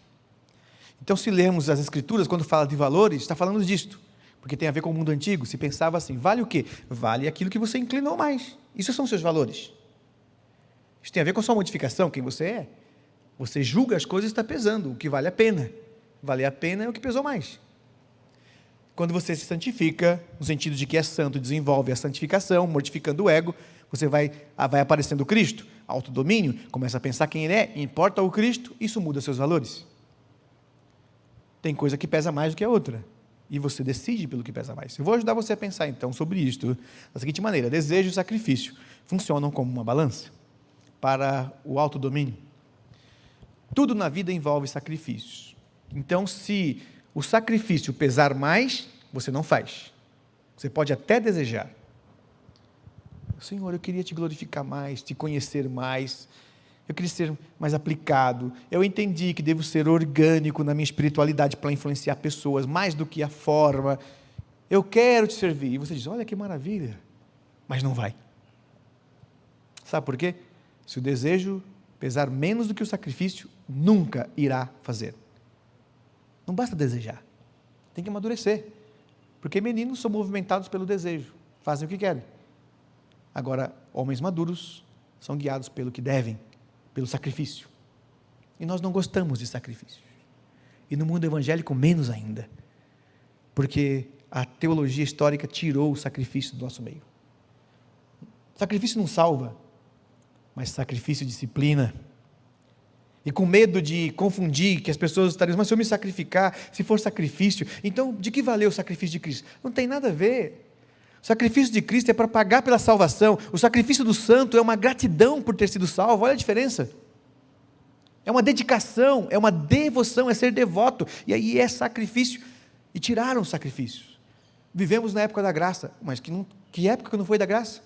Speaker 1: Então, se lermos as Escrituras, quando fala de valores, está falando disto, porque tem a ver com o mundo antigo. Se pensava assim, vale o quê? Vale aquilo que você inclinou mais. Isso são seus valores. Isso tem a ver com a sua modificação, quem você é. Você julga as coisas e está pesando, o que vale a pena. Vale a pena é o que pesou mais. Quando você se santifica, no sentido de que é santo, desenvolve a santificação, mortificando o ego, você vai aparecendo Cristo, autodomínio, começa a pensar quem ele é, importa o Cristo, isso muda seus valores. Tem coisa que pesa mais do que a outra, e você decide pelo que pesa mais. Eu vou ajudar você a pensar então sobre isto, da seguinte maneira: desejo e sacrifício funcionam como uma balança para o autodomínio. Tudo na vida envolve sacrifícios. Então, se o sacrifício pesar mais, você não faz. Você pode até desejar. Senhor, eu queria te glorificar mais, te conhecer mais, eu queria ser mais aplicado, eu entendi que devo ser orgânico na minha espiritualidade para influenciar pessoas, mais do que a forma, eu quero te servir. E você diz, olha que maravilha, mas não vai. Sabe por quê? Se o desejo pesar menos do que o sacrifício, nunca irá fazer. Não basta desejar, tem que amadurecer, porque meninos são movimentados pelo desejo, fazem o que querem. Agora, homens maduros são guiados pelo que devem, pelo sacrifício. E nós não gostamos de sacrifício. E no mundo evangélico, menos ainda. Porque a teologia histórica tirou o sacrifício do nosso meio. Sacrifício não salva, mas sacrifício disciplina. E com medo de confundir, que as pessoas estariam, mas se eu me sacrificar, se for sacrifício, então de que valeu o sacrifício de Cristo? Não tem nada a ver. O sacrifício de Cristo é para pagar pela salvação. O sacrifício do santo é uma gratidão por ter sido salvo. Olha a diferença. É uma dedicação, é uma devoção, é ser devoto. E aí é sacrifício. E tiraram os sacrifícios. Vivemos na época da graça. Mas que época que não foi da graça?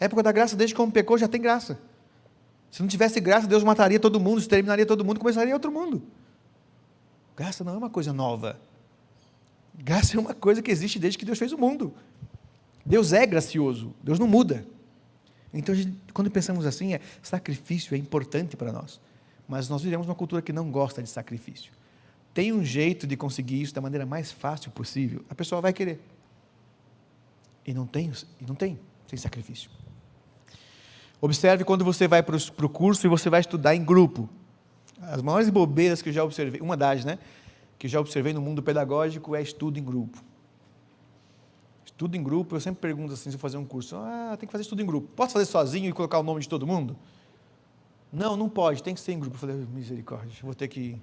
Speaker 1: A época da graça, desde que o homem pecou, já tem graça. Se não tivesse graça, Deus mataria todo mundo, exterminaria todo mundo, começaria outro mundo. Graça não é uma coisa nova. Graça é uma coisa que existe desde que Deus fez o mundo. Deus é gracioso, Deus não muda. Então, quando pensamos assim, sacrifício é importante para nós. Mas nós vivemos uma cultura que não gosta de sacrifício. Tem um jeito de conseguir isso da maneira mais fácil possível, a pessoa vai querer. E não tem, sem sacrifício. Observe quando você vai para o curso e você vai estudar em grupo. As maiores bobeiras que eu já observei, uma das, que já observei no mundo pedagógico é estudo em grupo. Estudo em grupo, eu sempre pergunto assim, se eu fazer um curso, tem que fazer estudo em grupo. Posso fazer sozinho e colocar o nome de todo mundo? Não pode, tem que ser em grupo. Eu falei, misericórdia, vou ter que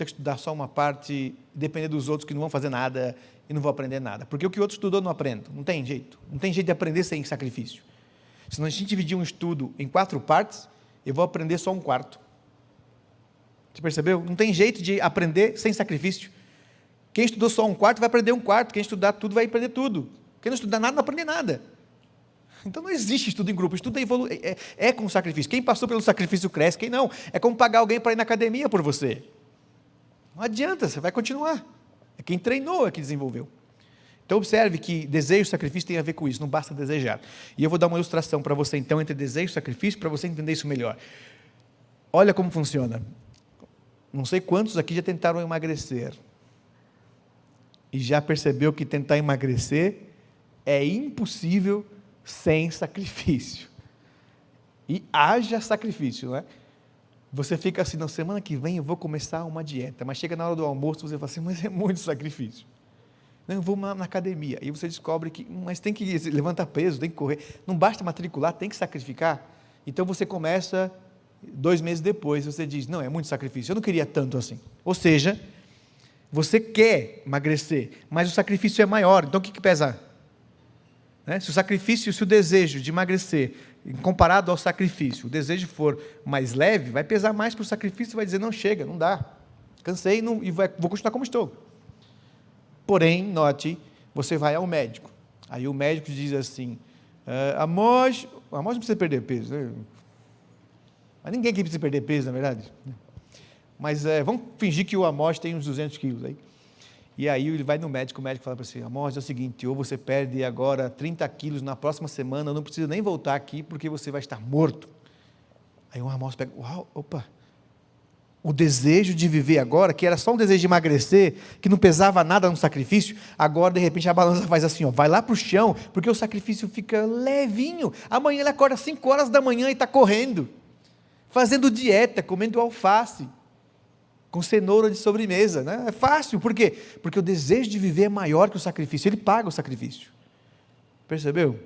Speaker 1: estudar só uma parte, depender dos outros que não vão fazer nada e não vou aprender nada. Porque o que o outro estudou, eu não aprendo. Não tem jeito. Não tem jeito de aprender sem sacrifício. Se a gente dividir um estudo em 4 partes, eu vou aprender só um quarto. Você percebeu? Não tem jeito de aprender sem sacrifício. Quem estudou só um quarto vai aprender um quarto. Quem estudar tudo vai aprender tudo. Quem não estudar nada não aprende nada. Então não existe estudo em grupo. Estudo é com sacrifício. Quem passou pelo sacrifício cresce, quem não. É como pagar alguém para ir na academia por você. Não adianta, você vai continuar. É quem treinou, é que desenvolveu. Então observe que desejo e sacrifício tem a ver com isso, não basta desejar. E eu vou dar uma ilustração para você então entre desejo e sacrifício, para você entender isso melhor. Olha como funciona. Não sei quantos aqui já tentaram emagrecer. E já percebeu que tentar emagrecer é impossível sem sacrifício. E haja sacrifício, não é? Você fica assim, na semana que vem eu vou começar uma dieta, mas chega na hora do almoço você fala assim, mas é muito sacrifício. Não, eu vou na academia. E você descobre que, mas tem que levantar peso, tem que correr. Não basta matricular, tem que sacrificar. Então você começa, 2 meses depois, você diz, não, é muito sacrifício, eu não queria tanto assim. Ou seja, você quer emagrecer, mas o sacrifício é maior, então o que pesa? Se o sacrifício, se o desejo de emagrecer, comparado ao sacrifício, o desejo for mais leve, vai pesar mais para o sacrifício, vai dizer, não chega, não dá, cansei e vou continuar como estou. Porém, note, você vai ao médico, aí o médico diz assim, Amós não precisa perder peso, né? Mas ninguém aqui precisa perder peso, na verdade. Mas vamos fingir que o Amós tem uns 200 quilos aí. E aí ele vai no médico, o médico fala para você, Amós, é o seguinte, ou você perde agora 30 quilos na próxima semana, não precisa nem voltar aqui, porque você vai estar morto. Aí o Amós pega, o desejo de viver agora, que era só um desejo de emagrecer, que não pesava nada no sacrifício, agora de repente a balança faz assim, vai lá para o chão, porque o sacrifício fica levinho. Amanhã ele acorda às 5 horas da manhã e está correndo, fazendo dieta, comendo alface, com cenoura de sobremesa, né? É fácil, por quê? Porque o desejo de viver é maior que o sacrifício, ele paga o sacrifício, percebeu?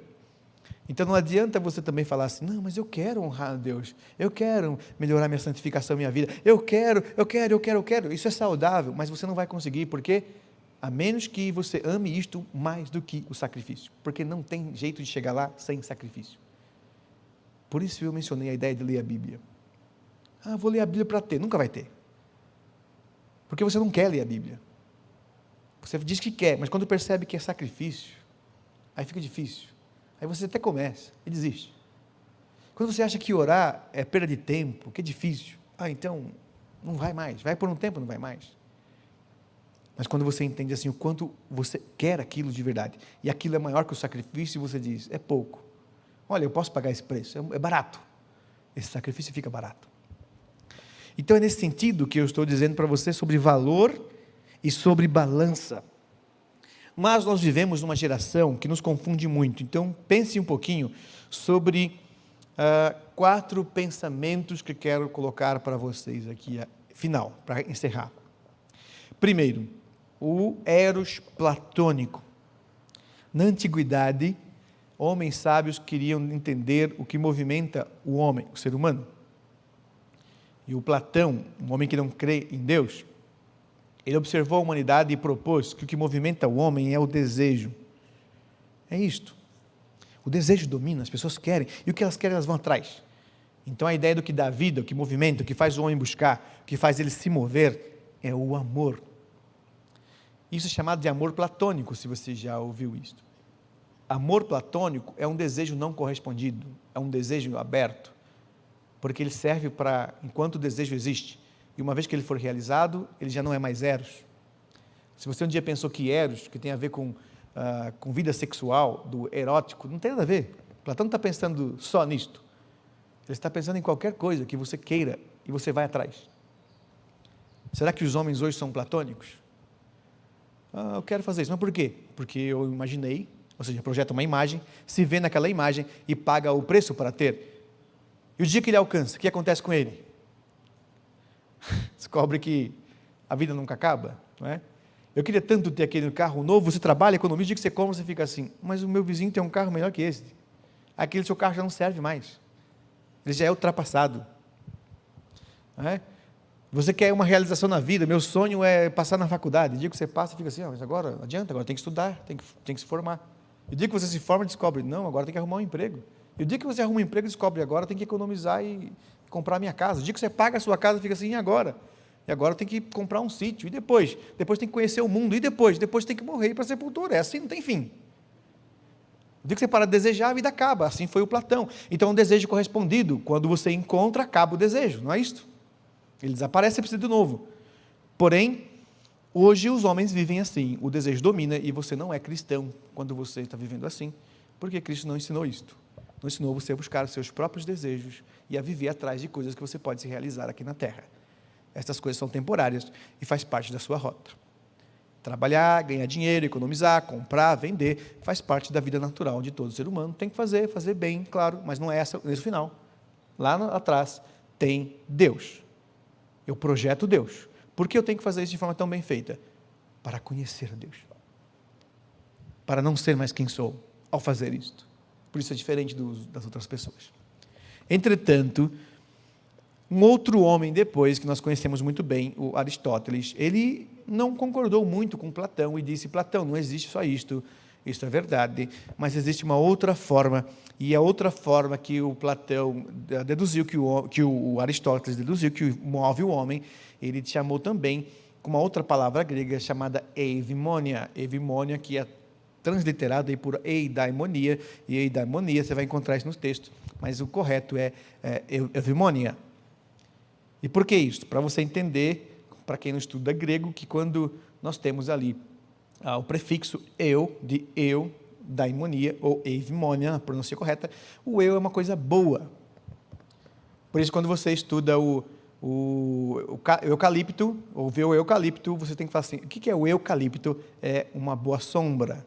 Speaker 1: Então não adianta você também falar assim, não, mas eu quero honrar a Deus, eu quero melhorar minha santificação, minha vida, eu quero, isso é saudável, mas você não vai conseguir, porque a menos que você ame isto mais do que o sacrifício, porque não tem jeito de chegar lá sem sacrifício. Por isso eu mencionei a ideia de ler a Bíblia. Vou ler a Bíblia para ter. Nunca vai ter. Porque você não quer ler a Bíblia. Você diz que quer, mas quando percebe que é sacrifício, aí fica difícil. Aí você até começa e desiste. Quando você acha que orar é perda de tempo, que é difícil, então não vai mais. Vai por um tempo, não vai mais. Mas quando você entende assim o quanto você quer aquilo de verdade, e aquilo é maior que o sacrifício, você diz, é pouco. Olha, eu posso pagar esse preço, é barato. Esse sacrifício fica barato. Então é nesse sentido que eu estou dizendo para você sobre valor e sobre balança. Mas nós vivemos numa geração que nos confunde muito. Então pense um pouquinho sobre 4 pensamentos que quero colocar para vocês aqui, final, para encerrar. Primeiro, o eros platônico. Na antiguidade, homens sábios queriam entender o que movimenta o homem, o ser humano. E o Platão, um homem que não crê em Deus, ele observou a humanidade e propôs que o que movimenta o homem é o desejo. É isto. O desejo domina, as pessoas querem, e o que elas querem, elas vão atrás. Então a ideia do que dá vida, o que movimenta, o que faz o homem buscar, o que faz ele se mover, é o amor. Isso é chamado de amor platônico, se você já ouviu isso. Amor platônico é um desejo não correspondido, é um desejo aberto, porque ele serve para, enquanto o desejo existe, e uma vez que ele for realizado, ele já não é mais eros. Se você um dia pensou que eros, que tem a ver com vida sexual, do erótico, não tem nada a ver. Platão não está pensando só nisto. Ele está pensando em qualquer coisa que você queira e você vai atrás. Será que os homens hoje são platônicos? Eu quero fazer isso, mas por quê? Porque eu imaginei, ou seja, projeta uma imagem, se vê naquela imagem e paga o preço para ter. E o dia que ele alcança, o que acontece com ele? Descobre que a vida nunca acaba, não é? Eu queria tanto ter aquele carro novo, você trabalha, economiza, o dia que você compra, você fica assim, mas o meu vizinho tem um carro melhor que esse. Aquele seu carro já não serve mais. Ele já é ultrapassado. Não é? Você quer uma realização na vida, meu sonho é passar na faculdade. O dia que você passa, fica assim, mas agora não adianta, agora tem que estudar, tem que se formar. E o dia que você se forma, descobre, não, agora tem que arrumar um emprego. E o dia que você arruma um emprego, descobre, agora tem que economizar e comprar a minha casa. O dia que você paga a sua casa, fica assim, e agora? E agora tem que comprar um sítio. E depois? Depois tem que conhecer o mundo. E depois? Depois tem que morrer e ir para a sepultura. É assim, não tem fim. O dia que você para de desejar, a vida acaba. Assim foi o Platão. Então, um desejo correspondido, quando você encontra, acaba o desejo, não é isto? Ele desaparece e precisa de novo. Porém, hoje os homens vivem assim. O desejo domina e você não é cristão quando você está vivendo assim. Porque Cristo não ensinou isto. Não ensinou você a buscar os seus próprios desejos e a viver atrás de coisas que você pode se realizar aqui na Terra. Estas coisas são temporárias e faz parte da sua rota. Trabalhar, ganhar dinheiro, economizar, comprar, vender, faz parte da vida natural de todo ser humano. Tem que fazer bem, claro, mas não é esse o final. Lá atrás tem Deus. Eu projeto Deus. Por que eu tenho que fazer isso de forma tão bem feita? Para conhecer Deus. Para não ser mais quem sou ao fazer isto. Por isso é diferente das outras pessoas. Entretanto, um outro homem depois, que nós conhecemos muito bem, o Aristóteles, ele não concordou muito com Platão e disse, Platão, não existe só isto é verdade, mas existe uma outra forma, e a outra forma que o Platão deduziu, que o Aristóteles deduziu, que move o homem, ele chamou também com uma outra palavra grega chamada eivimonia, que é transliterado aí por eidaimonia, e eidaimonia, você vai encontrar isso nos textos, mas o correto é eivimonia. E por que isso? Para você entender, para quem não estuda grego, que quando nós temos ali o prefixo eu, de eu, daimonia, ou eivimonia, a pronúncia correta, o eu é uma coisa boa. Por isso, quando você estuda o eucalipto, ou vê o eucalipto, você tem que falar assim, o que é o eucalipto? É uma boa sombra.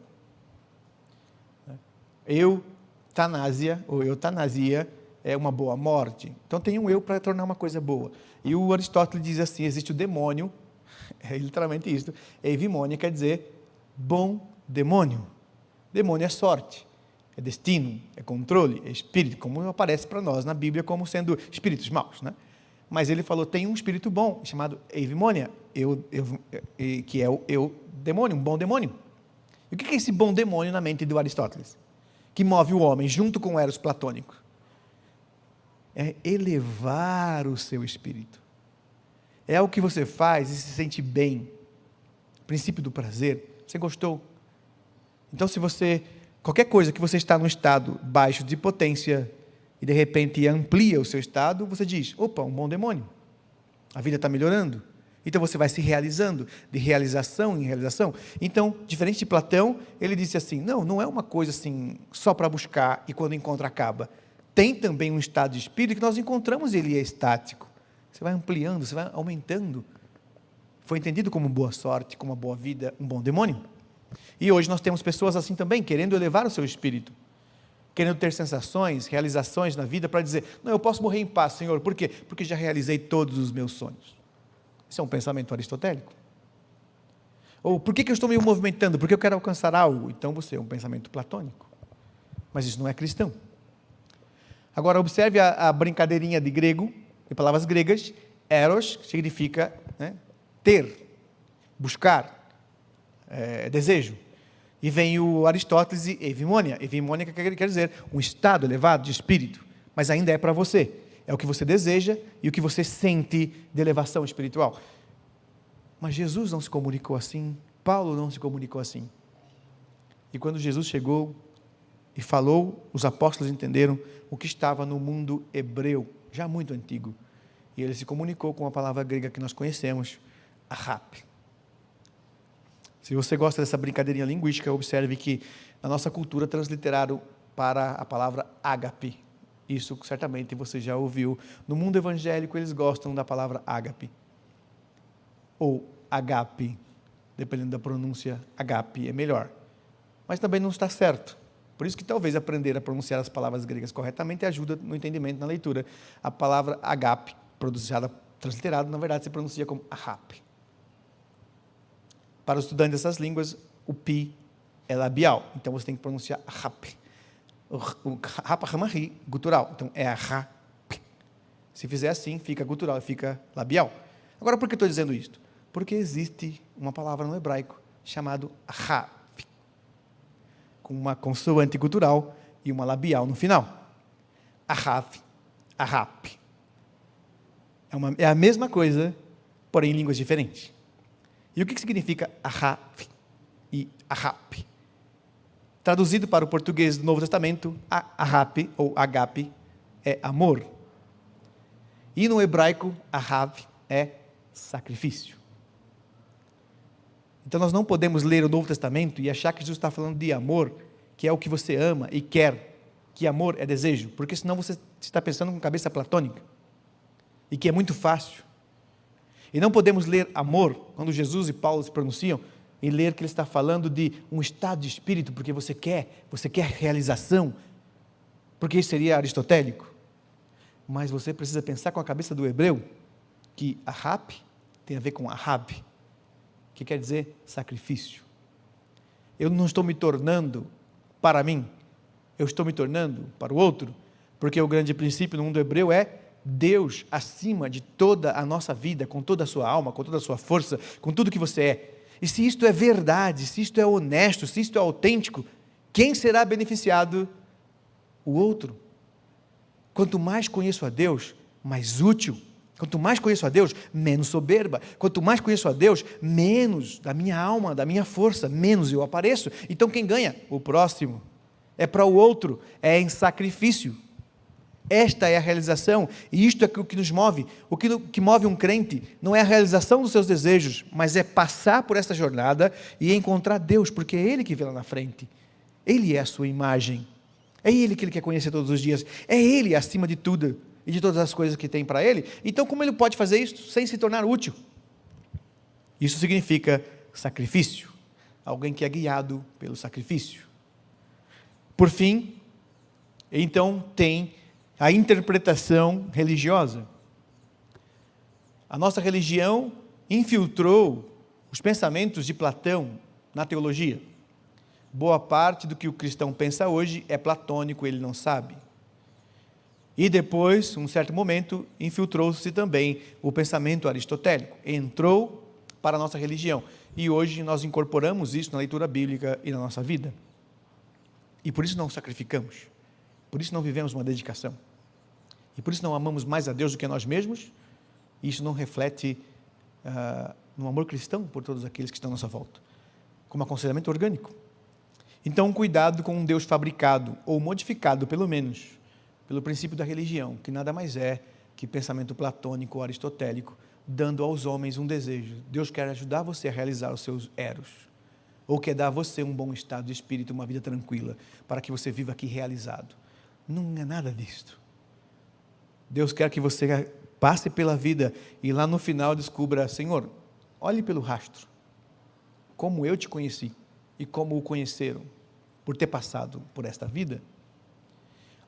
Speaker 1: Eutanásia, ou eutanasia, é uma boa morte. Então tem um eu para tornar uma coisa boa. E o Aristóteles diz assim, existe o demônio, é literalmente isso, eivimonia quer dizer bom demônio. Demônio é sorte, é destino, é controle, é espírito, como aparece para nós na Bíblia como sendo espíritos maus, né? Mas ele falou, tem um espírito bom, chamado eivimonia, que é o eu demônio, um bom demônio. E o que é esse bom demônio na mente do Aristóteles? Que move o homem junto com o eros platônico. é elevar o seu espírito. É algo que você faz e se sente bem. Princípio do prazer. Você gostou? Então, se você, qualquer coisa que você está num estado baixo de potência e de repente amplia o seu estado, você diz, opa, um bom demônio. A vida está melhorando. Então você vai se realizando, de realização em realização. Então, diferente de Platão, ele disse assim, não é uma coisa assim, só para buscar e quando encontra acaba. Tem também um estado de espírito que nós encontramos e ele é estático. Você vai ampliando, você vai aumentando. Foi entendido como boa sorte, como uma boa vida, um bom demônio. E hoje nós temos pessoas assim também, querendo elevar o seu espírito. Querendo ter sensações, realizações na vida para dizer, não, eu posso morrer em paz, Senhor. Por quê? Porque já realizei todos os meus sonhos. Isso é um pensamento aristotélico. Ou, por que eu estou me movimentando? Porque eu quero alcançar algo. Então, você é um pensamento platônico. Mas isso não é cristão. Agora, observe a brincadeirinha de grego, de palavras gregas. Eros significa ter, buscar, desejo. E vem o Aristóteles e evimônia. Evimônia quer dizer um estado elevado de espírito. Mas ainda é para você. É o que você deseja e o que você sente de elevação espiritual. Mas Jesus não se comunicou assim, Paulo não se comunicou assim. E quando Jesus chegou e falou, os apóstolos entenderam o que estava no mundo hebreu, já muito antigo. E ele se comunicou com a palavra grega que nós conhecemos, ahap. Se você gosta dessa brincadeirinha linguística, observe que na nossa cultura transliteraram para a palavra ágape. Isso certamente você já ouviu. No mundo evangélico eles gostam da palavra ágape. Ou agape, dependendo da pronúncia, agape é melhor. Mas também não está certo. Por isso que talvez aprender a pronunciar as palavras gregas corretamente ajuda no entendimento, na leitura. A palavra agape, transliterada, na verdade se pronuncia como ahap. Para os estudantes dessas línguas, o pi é labial. Então você tem que pronunciar ahap. O rapa-rama-ri, gutural. Então, é a ra. Se fizer assim, fica gutural, fica labial. Agora, por que estou dizendo isto? Porque existe uma palavra no hebraico chamada ra, com uma consoante gutural e uma labial no final. Ahaf, ahap. É a mesma coisa, porém em línguas diferentes. E o que significa ahaf e ahap? Traduzido para o português do Novo Testamento, ahap ou agape é amor. E no hebraico, ahav é sacrifício. Então nós não podemos ler o Novo Testamento e achar que Jesus está falando de amor, que é o que você ama e quer, que amor é desejo, porque senão você está pensando com cabeça platônica, e que é muito fácil. E não podemos ler amor, quando Jesus e Paulo se pronunciam, e ler que ele está falando de um estado de espírito, porque você quer realização, porque isso seria aristotélico. Mas você precisa pensar com a cabeça do hebreu, que ahap tem a ver com ahab, que quer dizer sacrifício. Eu não estou me tornando para mim, eu estou me tornando para o outro, porque o grande princípio no mundo hebreu é Deus acima de toda a nossa vida, com toda a sua alma, com toda a sua força, com tudo que você é. E se isto é verdade, se isto é honesto, se isto é autêntico, quem será beneficiado? O outro. Quanto mais conheço a Deus, mais útil. Quanto mais conheço a Deus, menos soberba. Quanto mais conheço a Deus, menos da minha alma, da minha força, menos eu apareço. Então quem ganha? O próximo. É para o outro, é em sacrifício. Esta é a realização, e isto é o que nos move. O que move um crente não é a realização dos seus desejos, mas é passar por esta jornada e encontrar Deus, porque é Ele que vê lá na frente. Ele é a sua imagem. É Ele que Ele quer conhecer todos os dias. É Ele acima de tudo e de todas as coisas que tem para Ele. Então, como Ele pode fazer isso sem se tornar útil? Isso significa sacrifício. Alguém que é guiado pelo sacrifício. Por fim, então tem a interpretação religiosa. A nossa religião infiltrou os pensamentos de Platão na teologia. Boa parte do que o cristão pensa hoje é platônico, ele não sabe. E depois, um certo momento, infiltrou-se também o pensamento aristotélico. Entrou para a nossa religião. E hoje nós incorporamos isso na leitura bíblica e na nossa vida. E por isso não sacrificamos. Por isso não vivemos uma dedicação. e por isso não amamos mais a Deus do que a nós mesmos, isso não reflete no amor cristão por todos aqueles que estão à nossa volta, como aconselhamento orgânico. Então, cuidado com um Deus fabricado, ou modificado pelo menos, pelo princípio da religião, que nada mais é que pensamento platônico ou aristotélico, dando aos homens um desejo. Deus quer ajudar você a realizar os seus eros, ou quer dar a você um bom estado de espírito, uma vida tranquila, para que você viva aqui realizado. Não é nada disto. Deus quer que você passe pela vida e lá no final descubra: Senhor, olhe pelo rastro, como eu te conheci e como o conheceram, por ter passado por esta vida.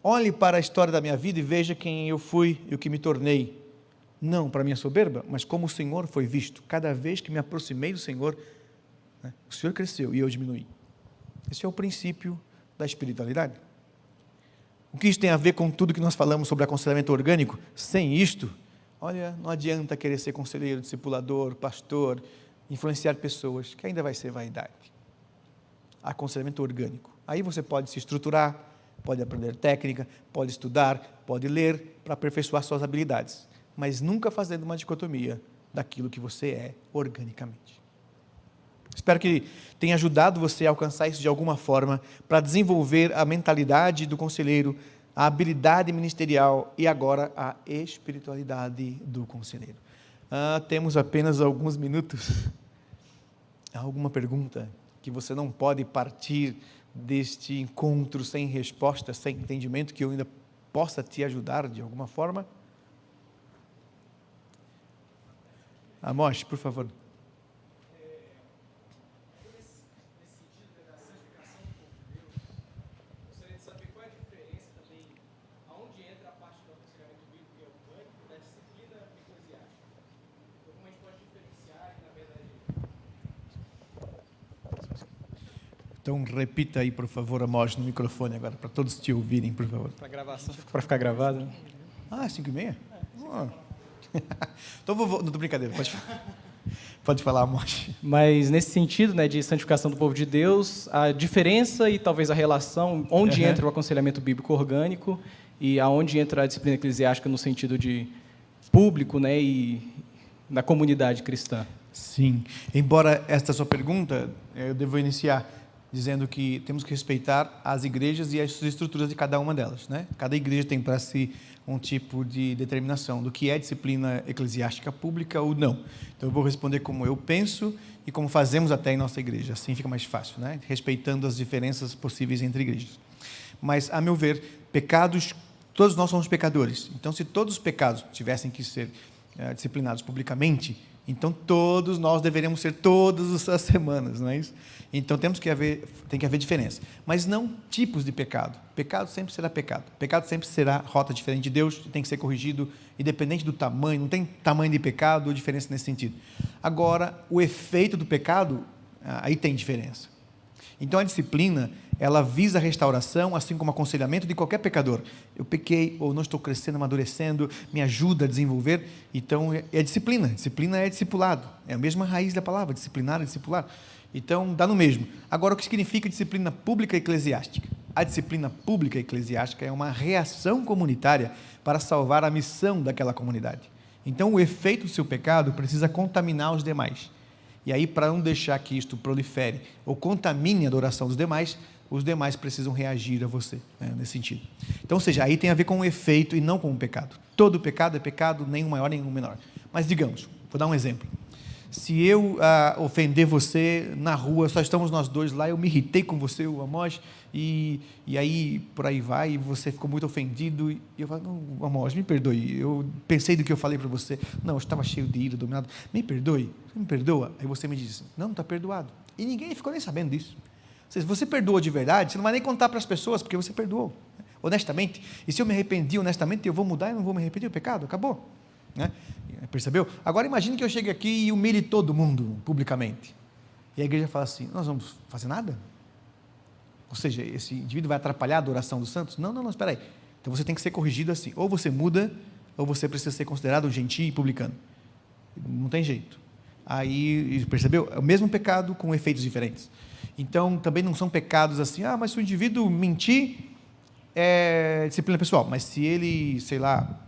Speaker 1: Olhe para a história da minha vida e veja quem eu fui e o que me tornei, não para minha soberba, mas como o Senhor foi visto. Cada vez que me aproximei do Senhor, o Senhor cresceu e eu diminuí. Esse é o princípio da espiritualidade. O que isso tem a ver com tudo que nós falamos sobre aconselhamento orgânico? Sem isto, olha, não adianta querer ser conselheiro, discipulador, pastor, influenciar pessoas, que ainda vai ser vaidade. Aconselhamento orgânico. Aí você pode se estruturar, pode aprender técnica, pode estudar, pode ler para aperfeiçoar suas habilidades, mas nunca fazendo uma dicotomia daquilo que você é organicamente. Espero que tenha ajudado você a alcançar isso de alguma forma, para desenvolver a mentalidade do conselheiro, a habilidade ministerial e agora a espiritualidade do conselheiro. Temos apenas alguns minutos. Há alguma pergunta que você não pode partir deste encontro sem resposta, sem entendimento, que eu ainda possa te ajudar de alguma forma? Amós, por favor. Então repita aí, por favor, Amós, no microfone agora, para todos te ouvirem, por favor.
Speaker 2: Para gravação, para ficar gravado.
Speaker 1: 5h30? Então não estou brincadeira, pode falar, Amós.
Speaker 2: Mas nesse sentido, né, de santificação do povo de Deus, a diferença e talvez a relação, onde entra o aconselhamento bíblico orgânico e aonde entra a disciplina eclesiástica no sentido de público, né, e da comunidade cristã.
Speaker 1: Sim, embora esta sua pergunta, eu devo iniciar dizendo que temos que respeitar as igrejas e as estruturas de cada uma delas, né? Cada igreja tem para si um tipo de determinação do que é disciplina eclesiástica pública ou não. Então eu vou responder como eu penso e como fazemos até em nossa igreja, assim fica mais fácil, né? Respeitando as diferenças possíveis entre igrejas. Mas, a meu ver, pecados, todos nós somos pecadores, então se todos os pecados tivessem que ser disciplinados publicamente, então todos nós deveríamos ser todas as semanas, não é isso? Então tem que haver diferença, mas não tipos de pecado. Pecado sempre será pecado. Pecado sempre será rota diferente de Deus, tem que ser corrigido, independente do tamanho, não tem tamanho de pecado ou diferença nesse sentido. Agora, o efeito do pecado, aí tem diferença. Então a disciplina, ela visa a restauração, assim como o aconselhamento de qualquer pecador. Eu pequei, ou não estou crescendo, amadurecendo, me ajuda a desenvolver. Então é disciplina. Disciplina é discipulado. É a mesma raiz da palavra, disciplinar e discipular. Então dá no mesmo. Agora, o que significa disciplina pública eclesiástica? A disciplina pública eclesiástica é uma reação comunitária para salvar a missão daquela comunidade. Então o efeito do seu pecado precisa contaminar os demais. E aí, para não deixar que isto prolifere ou contamine a adoração dos demais, os demais precisam reagir a você, né, nesse sentido. Então, ou seja, aí tem a ver com o efeito e não com o pecado. Todo pecado é pecado, nem um maior, nem um menor. Mas digamos, vou dar um exemplo. Se eu ofender você na rua, só estamos nós dois lá, eu me irritei com você, o Amós, e aí por aí vai, e você ficou muito ofendido, e eu falo: não, Amós, me perdoe, eu pensei do que eu falei para você, não, eu estava cheio de ira, dominado, me perdoe, você me perdoa? Aí você me diz: não, está perdoado. E ninguém ficou nem sabendo disso. Se você perdoou de verdade, você não vai nem contar para as pessoas, porque você perdoou, honestamente. E se eu me arrependi honestamente, eu vou mudar e não vou me arrepender do pecado, acabou. Né? Percebeu? Agora imagine que eu chegue aqui e humilhe todo mundo publicamente. E a igreja fala assim: nós vamos fazer nada? Ou seja, esse indivíduo vai atrapalhar a adoração dos santos? Não, espera aí. Então você tem que ser corrigido assim. Ou você muda, ou você precisa ser considerado um gentio e publicano. Não tem jeito. Aí, percebeu? É o mesmo pecado com efeitos diferentes. Então, também não são pecados assim: mas se o indivíduo mentir, é disciplina pessoal, mas se ele, sei lá,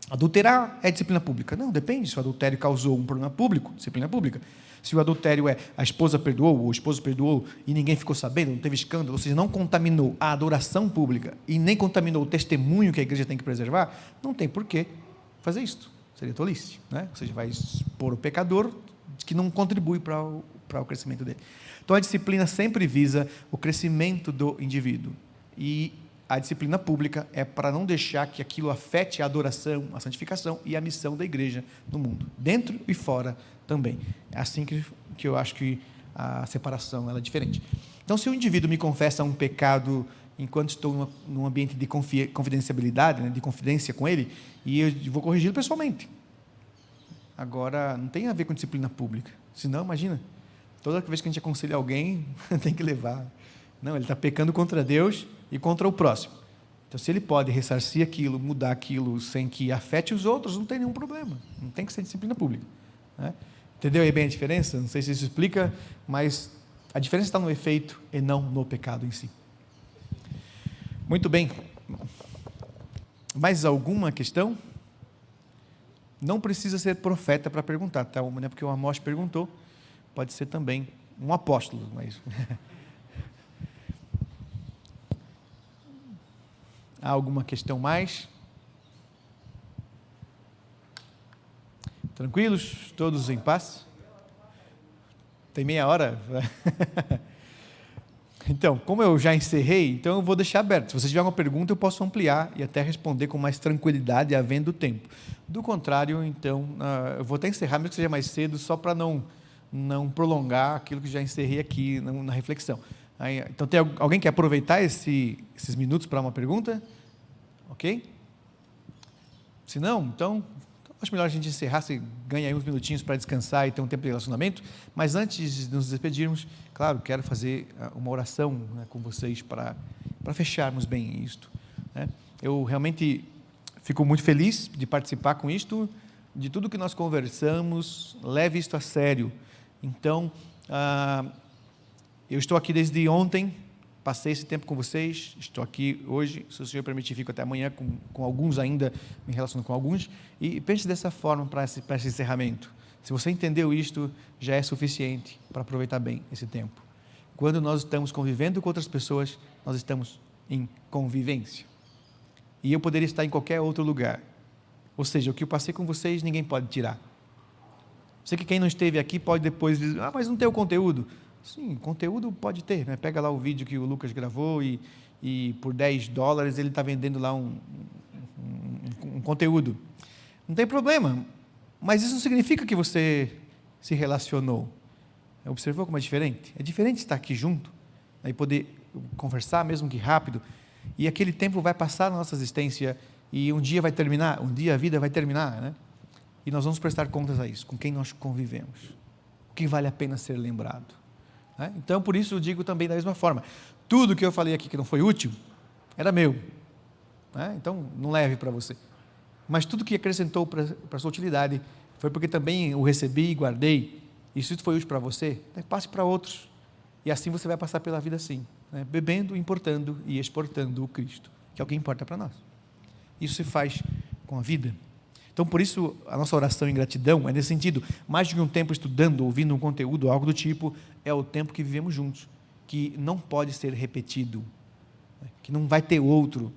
Speaker 1: adulterar, é disciplina pública. Não, depende. Se o adultério causou um problema público, disciplina pública. Se o adultério é a esposa perdoou, ou o esposo perdoou, e ninguém ficou sabendo, não teve escândalo, ou seja, não contaminou a adoração pública e nem contaminou o testemunho que a igreja tem que preservar, não tem por que fazer isto. Seria tolice, né? Ou seja, vai expor o pecador que não contribui para o crescimento dele. Então, a disciplina sempre visa o crescimento do indivíduo. E a disciplina pública é para não deixar que aquilo afete a adoração, a santificação e a missão da igreja no mundo, dentro e fora também. É assim que eu acho que a separação ela é diferente. Então, se o indivíduo me confessa um pecado enquanto estou num ambiente de confidencialidade, né, de confidência com ele, e eu vou corrigi-lo pessoalmente. Agora, não tem a ver com disciplina pública. Senão, imagina, toda vez que a gente aconselha alguém, tem que levar. Não, ele está pecando contra Deus e contra o próximo. Então, se ele pode ressarcir aquilo, mudar aquilo sem que afete os outros, não tem nenhum problema. Não tem que ser disciplina pública, né? Entendeu aí bem a diferença? Não sei se isso explica, mas a diferença está no efeito e não no pecado em si. Muito bem. Mais alguma questão? Não precisa ser profeta para perguntar, tá? Não é porque o Amós perguntou, pode ser também um apóstolo, mas... Há alguma questão mais? Tranquilos? Todos em paz? Tem meia hora? Então, como eu já encerrei, então eu vou deixar aberto. Se você tiver uma pergunta, eu posso ampliar e até responder com mais tranquilidade, havendo tempo. Do contrário, então, eu vou até encerrar, mesmo que seja mais cedo, só para não prolongar aquilo que já encerrei aqui na reflexão. Então, tem alguém que quer aproveitar esses minutos para uma pergunta? Ok? Se não, então, acho melhor a gente encerrar, você ganha aí uns minutinhos para descansar e ter um tempo de relacionamento, mas antes de nos despedirmos, claro, quero fazer uma oração, né, com vocês para fecharmos bem isto, né? Eu realmente fico muito feliz de participar com isto, de tudo que nós conversamos, leve isto a sério. Então, eu estou aqui desde ontem, passei esse tempo com vocês, estou aqui hoje, se o Senhor permitir, fico até amanhã com alguns ainda, me relaciono com alguns, e pense dessa forma para esse encerramento. Se você entendeu isto, já é suficiente para aproveitar bem esse tempo. Quando nós estamos convivendo com outras pessoas, nós estamos em convivência. E eu poderia estar em qualquer outro lugar. Ou seja, o que eu passei com vocês, ninguém pode tirar. Sei que quem não esteve aqui pode depois dizer, mas não tem o conteúdo. Sim, conteúdo pode ter, né? Pega lá o vídeo que o Lucas gravou e por $10 ele está vendendo lá um conteúdo. Não tem problema, mas isso não significa que você se relacionou. Observou como é diferente? É diferente estar aqui junto, né, e poder conversar, mesmo que rápido, e aquele tempo vai passar na nossa existência e um dia vai terminar, um dia a vida vai terminar, né? E nós vamos prestar contas a isso, com quem nós convivemos, o que vale a pena ser lembrado. Então, por isso eu digo também da mesma forma, tudo que eu falei aqui que não foi útil, era meu, então não leve para você, mas tudo que acrescentou para a sua utilidade, foi porque também o recebi e guardei, e se isso foi útil para você, passe para outros, e assim você vai passar pela vida assim, bebendo, importando e exportando o Cristo, que é o que importa para nós. Isso se faz com a vida. Então, por isso, a nossa oração em gratidão é nesse sentido, mais de um tempo estudando, ouvindo um conteúdo, algo do tipo, é o tempo que vivemos juntos, que não pode ser repetido, que não vai ter outro,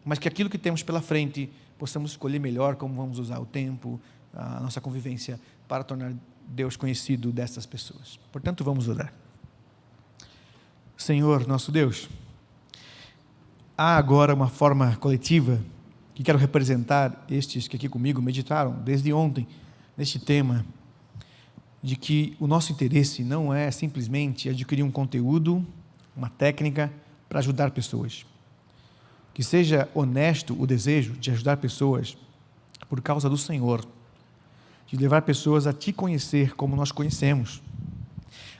Speaker 1: mas que aquilo que temos pela frente, possamos escolher melhor como vamos usar o tempo, a nossa convivência, para tornar Deus conhecido dessas pessoas. Portanto, vamos orar. Senhor, nosso Deus, há agora uma forma coletiva que quero representar estes que aqui comigo meditaram desde ontem, neste tema, de que o nosso interesse não é simplesmente adquirir um conteúdo, uma técnica para ajudar pessoas. Que seja honesto o desejo de ajudar pessoas por causa do Senhor, de levar pessoas a Te conhecer como nós conhecemos,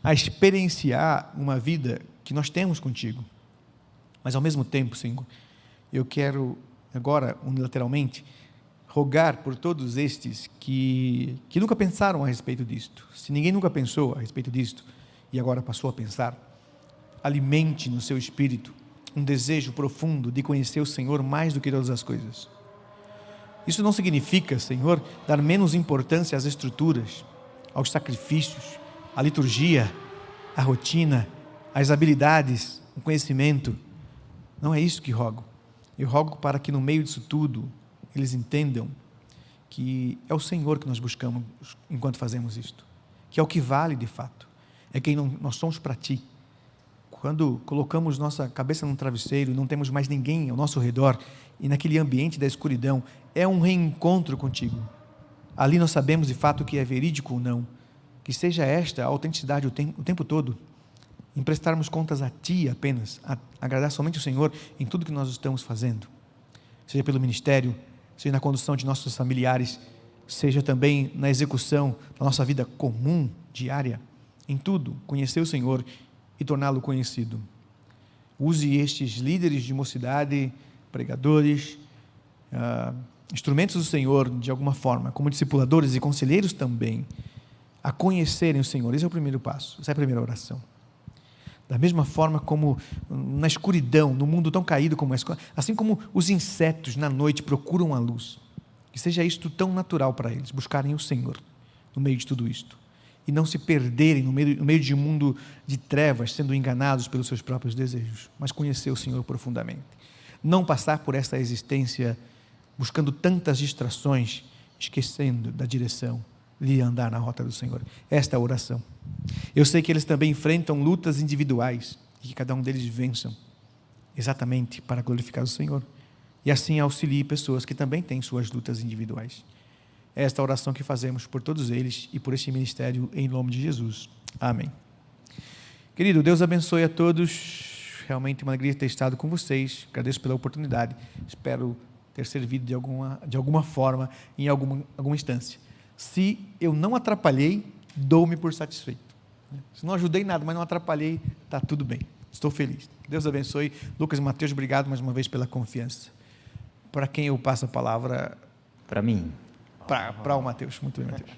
Speaker 1: a experienciar uma vida que nós temos contigo. Mas ao mesmo tempo, Senhor, eu quero agora, unilateralmente, rogar por todos estes que nunca pensaram a respeito disto. Se ninguém nunca pensou a respeito disto, e agora passou a pensar, alimente no seu espírito um desejo profundo de conhecer o Senhor mais do que todas as coisas. Isso não significa, Senhor, dar menos importância às estruturas, aos sacrifícios, à liturgia, à rotina, às habilidades, ao conhecimento. Não é isso que rogo. Eu rogo para que no meio disso tudo, eles entendam que é o Senhor que nós buscamos enquanto fazemos isto, que é o que vale de fato, é quem nós somos para Ti. Quando colocamos nossa cabeça num travesseiro e não temos mais ninguém ao nosso redor, e naquele ambiente da escuridão, é um reencontro contigo. Ali nós sabemos de fato que é verídico ou não, que seja esta a autenticidade o tempo todo, em prestarmos contas a Ti apenas, a agradar somente o Senhor em tudo que nós estamos fazendo, seja pelo ministério, seja na condução de nossos familiares, seja também na execução da nossa vida comum, diária, em tudo, conhecer o Senhor e torná-lo conhecido. Use estes líderes de mocidade, pregadores, instrumentos do Senhor de alguma forma, como discipuladores e conselheiros também, a conhecerem o Senhor. Esse é o primeiro passo, essa é a primeira oração. Da mesma forma como na escuridão, no mundo tão caído como esse, assim como os insetos na noite procuram a luz, que seja isto tão natural para eles, buscarem o Senhor no meio de tudo isto, e não se perderem no meio de um mundo de trevas, sendo enganados pelos seus próprios desejos, mas conhecer o Senhor profundamente. Não passar por essa existência buscando tantas distrações, esquecendo da direção de andar na rota do Senhor. Esta é a oração. Eu sei que eles também enfrentam lutas individuais e que cada um deles vençam exatamente para glorificar o Senhor. E assim auxilie pessoas que também têm suas lutas individuais. É esta oração que fazemos por todos eles e por este ministério em nome de Jesus. Amém. Querido, Deus abençoe a todos. Realmente uma alegria ter estado com vocês. Agradeço pela oportunidade. Espero ter servido de alguma forma, em alguma instância. Se eu não atrapalhei, dou-me por satisfeito. Se não ajudei nada, mas não atrapalhei, está tudo bem. Estou feliz. Deus abençoe. Lucas e Mateus, obrigado mais uma vez pela confiança. Para quem eu passo a palavra?
Speaker 3: Para mim.
Speaker 1: Para o Mateus. Muito bem, Mateus.